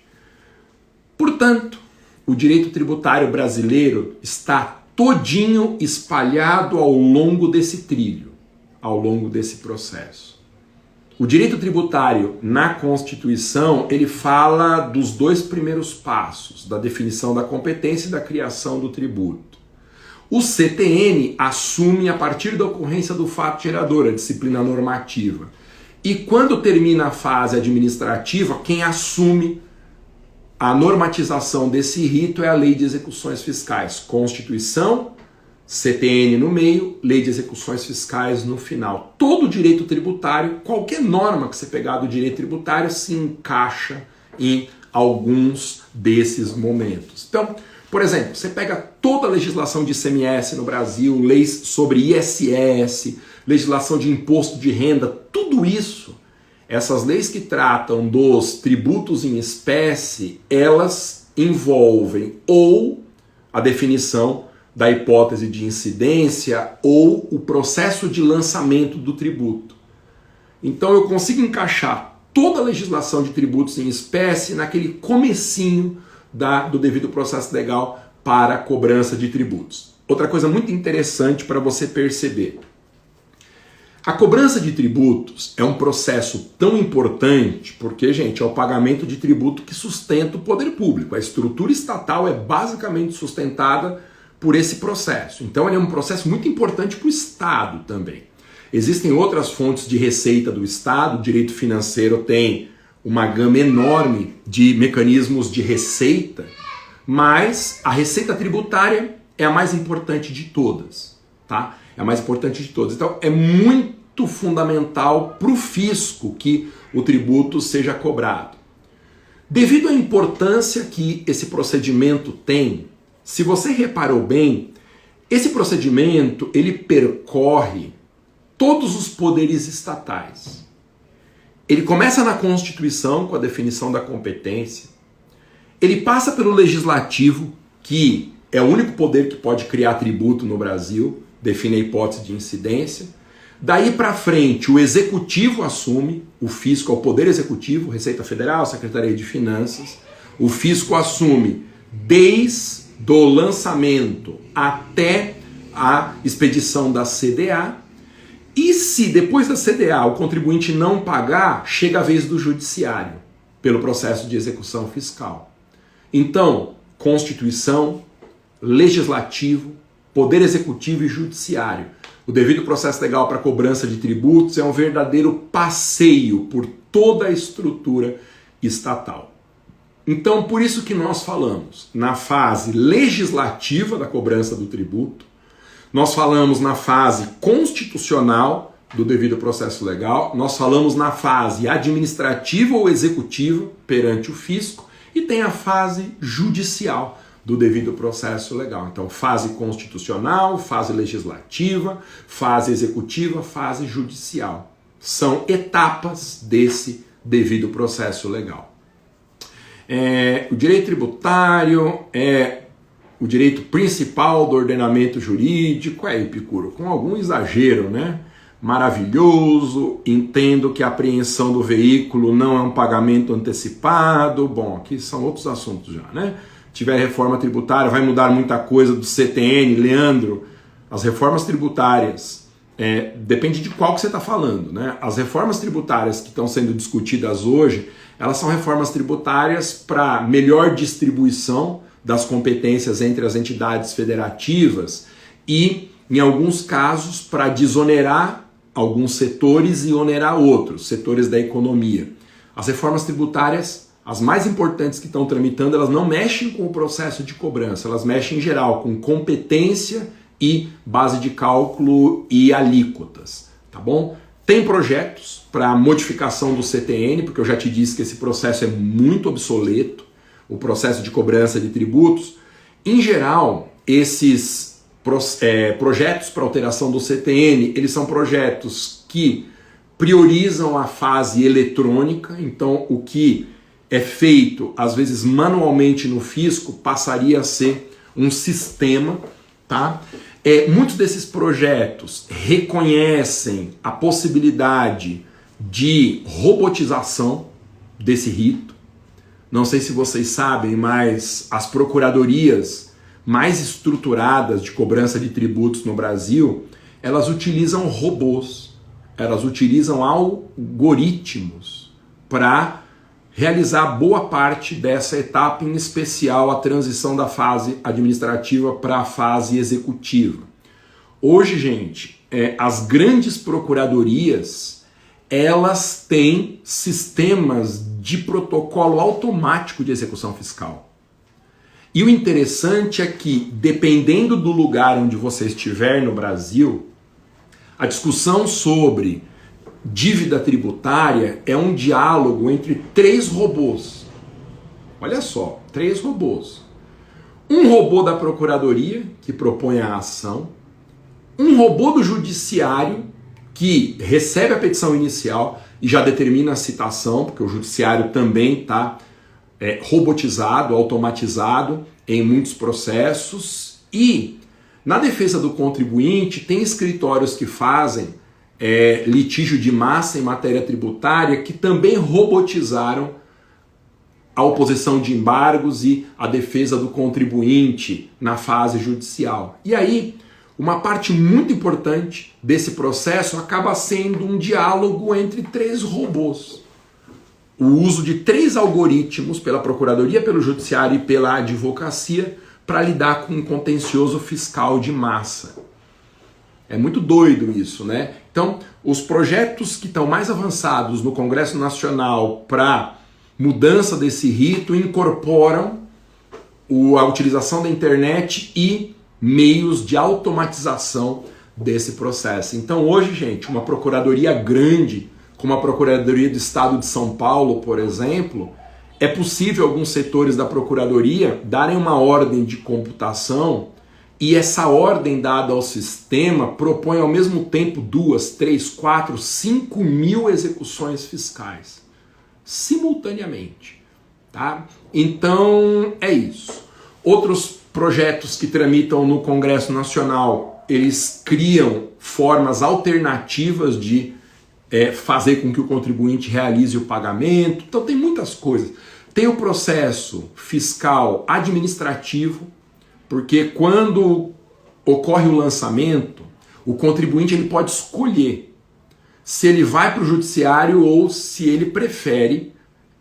Portanto, o direito tributário brasileiro está todinho espalhado ao longo desse trilho, ao longo desse processo. O direito tributário na Constituição, ele fala dos dois primeiros passos, da definição da competência e da criação do tributo. O CTN assume a partir da ocorrência do fato gerador, a disciplina normativa. E quando termina a fase administrativa, quem assume a normatização desse rito é a Lei de Execuções Fiscais. Constituição, CTN no meio, Lei de Execuções Fiscais no final. Todo direito tributário, qualquer norma que você pegar do direito tributário se encaixa em alguns desses momentos. Então, por exemplo, você pega toda a legislação de ICMS no Brasil, leis sobre ISS, legislação de imposto de renda, tudo isso, essas leis que tratam dos tributos em espécie, elas envolvem ou a definição da hipótese de incidência ou o processo de lançamento do tributo. Então eu consigo encaixar toda a legislação de tributos em espécie naquele comecinho do devido processo legal para a cobrança de tributos. Outra coisa muito interessante para você perceber. A cobrança de tributos é um processo tão importante porque, gente, é o pagamento de tributo que sustenta o poder público. A estrutura estatal é basicamente sustentada por esse processo. Então ele é um processo muito importante para o Estado também. Existem outras fontes de receita do Estado, o direito financeiro tem uma gama enorme de mecanismos de receita, mas a receita tributária é a mais importante de todas, tá? É a mais importante de todas. Então é muito muito fundamental para o fisco que o tributo seja cobrado. Devido à importância que esse procedimento tem, se você reparou bem, esse procedimento ele percorre todos os poderes estatais. Ele começa na Constituição, com a definição da competência. Ele passa pelo Legislativo, que é o único poder que pode criar tributo no Brasil, define a hipótese de incidência. Daí para frente, o Executivo assume, o fisco é o Poder Executivo, Receita Federal, Secretaria de Finanças. O fisco assume desde o lançamento até a expedição da CDA. E se depois da CDA o contribuinte não pagar, chega a vez do Judiciário, pelo processo de execução fiscal. Então, Constituição, Legislativo, Poder Executivo e Judiciário. O devido processo legal para cobrança de tributos é um verdadeiro passeio por toda a estrutura estatal. Então, por isso que nós falamos na fase legislativa da cobrança do tributo, nós falamos na fase constitucional do devido processo legal, nós falamos na fase administrativa ou executiva perante o fisco e tem a fase judicial do devido processo legal. Então, fase constitucional, fase legislativa, fase executiva, fase judicial. São etapas desse devido processo legal. O direito tributário é o direito principal do ordenamento jurídico, Epicuro, com algum exagero, né? Maravilhoso, entendo que a apreensão do veículo não é um pagamento antecipado. Bom, aqui são outros assuntos já, né? Tiver reforma tributária, vai mudar muita coisa do CTN, Leandro. As reformas tributárias, depende de qual que você está falando, né? As reformas tributárias que estão sendo discutidas hoje, elas são reformas tributárias para melhor distribuição das competências entre as entidades federativas e, em alguns casos, para desonerar alguns setores e onerar outros, setores da economia. As reformas tributárias, as mais importantes que estão tramitando, elas não mexem com o processo de cobrança, elas mexem em geral com competência e base de cálculo e alíquotas, tá bom? Tem projetos para modificação do CTN, porque eu já te disse que esse processo é muito obsoleto, o processo de cobrança de tributos. Em geral, esses projetos para alteração do CTN, eles são projetos que priorizam a fase eletrônica, então o que é feito, às vezes manualmente no fisco, passaria a ser um sistema, tá? Muitos desses projetos reconhecem a possibilidade de robotização desse rito. Não sei se vocês sabem, mas as procuradorias mais estruturadas de cobrança de tributos no Brasil, elas utilizam robôs, elas utilizam algoritmos para realizar boa parte dessa etapa, em especial a transição da fase administrativa para a fase executiva. Hoje, gente, as grandes procuradorias, elas têm sistemas de protocolo automático de execução fiscal. E o interessante é que, dependendo do lugar onde você estiver no Brasil, a discussão sobre dívida tributária é um diálogo entre 3 robôs. Olha só, 3 robôs. Um robô da Procuradoria, que propõe a ação, um robô do Judiciário, que recebe a petição inicial e já determina a citação, porque o Judiciário também está robotizado, automatizado em muitos processos. E na defesa do contribuinte, tem escritórios que fazem litígio de massa em matéria tributária, que também robotizaram a oposição de embargos e a defesa do contribuinte na fase judicial. E aí, uma parte muito importante desse processo acaba sendo um diálogo entre 3 robôs. O uso de 3 algoritmos pela Procuradoria, pelo Judiciário e pela Advocacia para lidar com um contencioso fiscal de massa. É muito doido isso, né? Então, os projetos que estão mais avançados no Congresso Nacional para mudança desse rito incorporam a utilização da internet e meios de automatização desse processo. Então hoje, gente, uma procuradoria grande, como a Procuradoria do Estado de São Paulo, por exemplo, é possível alguns setores da procuradoria darem uma ordem de computação e essa ordem dada ao sistema propõe ao mesmo tempo 2, 3, 4, 5 mil execuções fiscais simultaneamente, tá? Então é isso. Outros projetos que tramitam no Congresso Nacional, eles criam formas alternativas de fazer com que o contribuinte realize o pagamento. Então tem muitas coisas. Tem o processo fiscal administrativo, porque quando ocorre o lançamento, o contribuinte ele pode escolher se ele vai para o judiciário ou se ele prefere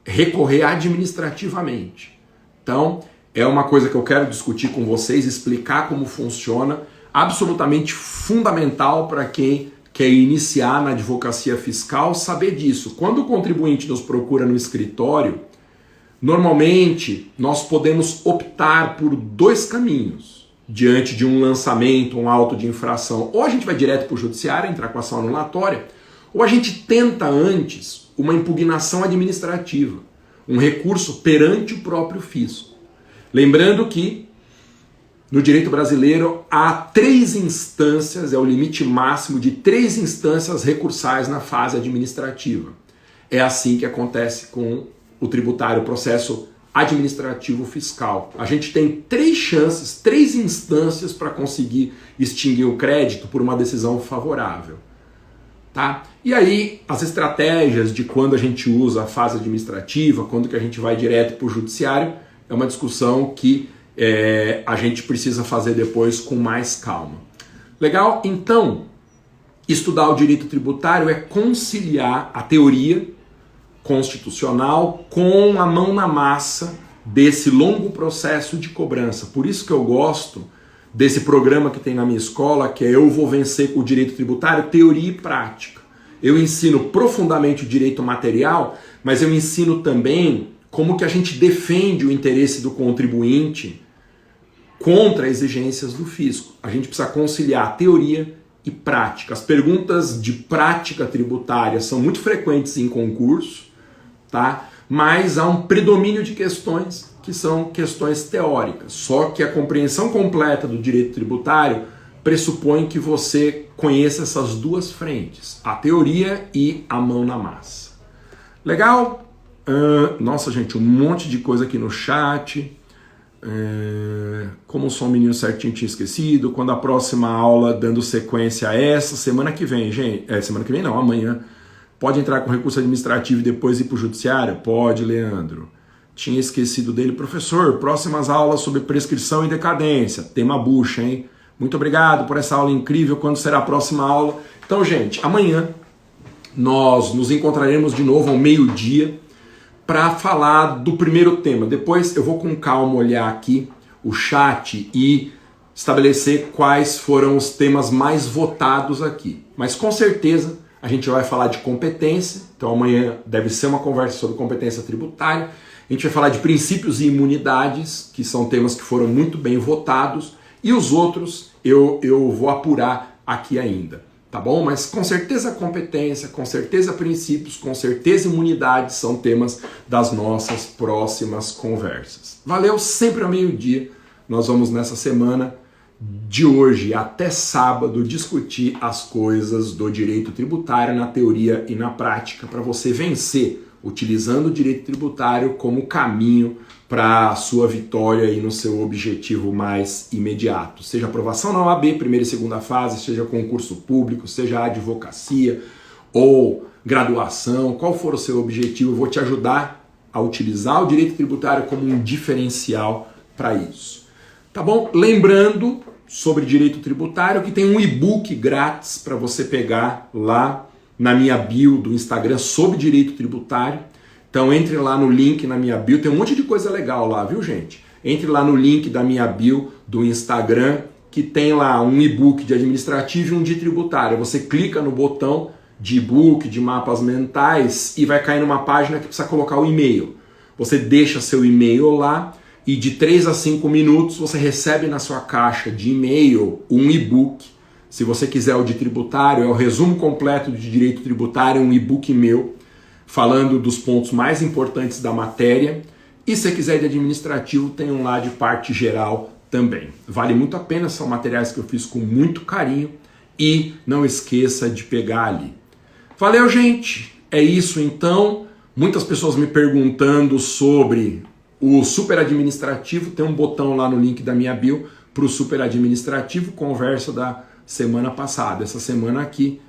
recorrer administrativamente. Então, é uma coisa que eu quero discutir com vocês, explicar como funciona, absolutamente fundamental para quem quer iniciar na advocacia fiscal, saber disso. Quando o contribuinte nos procura no escritório, normalmente nós podemos optar por 2 caminhos diante de um lançamento, um auto de infração. Ou a gente vai direto para o judiciário, entrar com ação anulatória, ou a gente tenta antes uma impugnação administrativa, um recurso perante o próprio fisco. Lembrando que no direito brasileiro há 3 instâncias, é o limite máximo de 3 instâncias recursais na fase administrativa. É assim que acontece com o tributário, o processo administrativo fiscal. A gente tem 3 chances, 3 instâncias para conseguir extinguir o crédito por uma decisão favorável. Tá? E aí, as estratégias de quando a gente usa a fase administrativa, quando que a gente vai direto para o judiciário, é uma discussão que a gente precisa fazer depois com mais calma. Legal? Então, estudar o direito tributário é conciliar a teoria constitucional com a mão na massa desse longo processo de cobrança. Por isso que eu gosto desse programa que tem na minha escola, que é Eu Vou Vencer com o Direito Tributário, Teoria e Prática. Eu ensino profundamente o direito material, mas eu ensino também como que a gente defende o interesse do contribuinte contra exigências do fisco. A gente precisa conciliar teoria e prática. As perguntas de prática tributária são muito frequentes em concurso, tá? Mas há um predomínio de questões que são questões teóricas. Só que a compreensão completa do direito tributário pressupõe que você conheça essas 2 frentes, a teoria e a mão na massa. Legal? Nossa, gente, um monte de coisa aqui no chat. Como sou um menino certinho, tinha esquecido. Quando a próxima aula, dando sequência a essa, semana que vem, gente. Semana que vem não, amanhã. Pode entrar com recurso administrativo e depois ir para o judiciário? Pode, Leandro. Tinha esquecido dele. Professor, próximas aulas sobre prescrição e decadência. Tema bucha, hein? Muito obrigado por essa aula incrível. Quando será a próxima aula? Então, gente, amanhã nós nos encontraremos de novo ao meio-dia para falar do primeiro tema. Depois eu vou com calma olhar aqui o chat e estabelecer quais foram os temas mais votados aqui. Mas com certeza a gente vai falar de competência, então amanhã deve ser uma conversa sobre competência tributária. A gente vai falar de princípios e imunidades, que são temas que foram muito bem votados, e os outros eu vou apurar aqui ainda. Tá bom? Mas com certeza competência, com certeza princípios, com certeza imunidade são temas das nossas próximas conversas. Valeu, sempre ao meio-dia. Nós vamos nessa semana de hoje até sábado discutir as coisas do direito tributário na teoria e na prática para você vencer, utilizando o direito tributário como caminho para a sua vitória e no seu objetivo mais imediato. Seja aprovação na OAB, primeira e segunda fase, seja concurso público, seja advocacia ou graduação, qual for o seu objetivo, eu vou te ajudar a utilizar o direito tributário como um diferencial para isso. Tá bom? Lembrando sobre direito tributário que tem um e-book grátis para você pegar lá na minha bio do Instagram sobre direito tributário. Então entre lá no link na minha bio, tem um monte de coisa legal lá, viu, gente? Entre lá no link da minha bio do Instagram, que tem lá um e-book de administrativo e um de tributário. Você clica no botão de e-book, de mapas mentais, e vai cair numa página que precisa colocar o e-mail. Você deixa seu e-mail lá e de 3 a 5 minutos você recebe na sua caixa de e-mail um e-book. Se você quiser o de tributário, é o resumo completo de direito tributário, um e-book meu, falando dos pontos mais importantes da matéria. E se quiser de administrativo, tem um lá de parte geral também. Vale muito a pena, são materiais que eu fiz com muito carinho. E não esqueça de pegar ali. Valeu, gente! É isso então. Muitas pessoas me perguntando sobre o super administrativo. Tem um botão lá no link da minha bio para o super administrativo, conversa da semana passada. Essa semana aqui,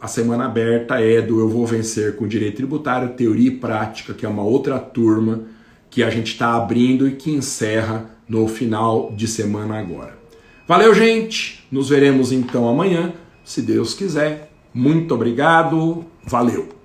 a semana aberta é do Eu Vou Vencer com Direito Tributário, Teoria e Prática, que é uma outra turma que a gente está abrindo e que encerra no final de semana agora. Valeu, gente! Nos veremos então amanhã, se Deus quiser. Muito obrigado, valeu!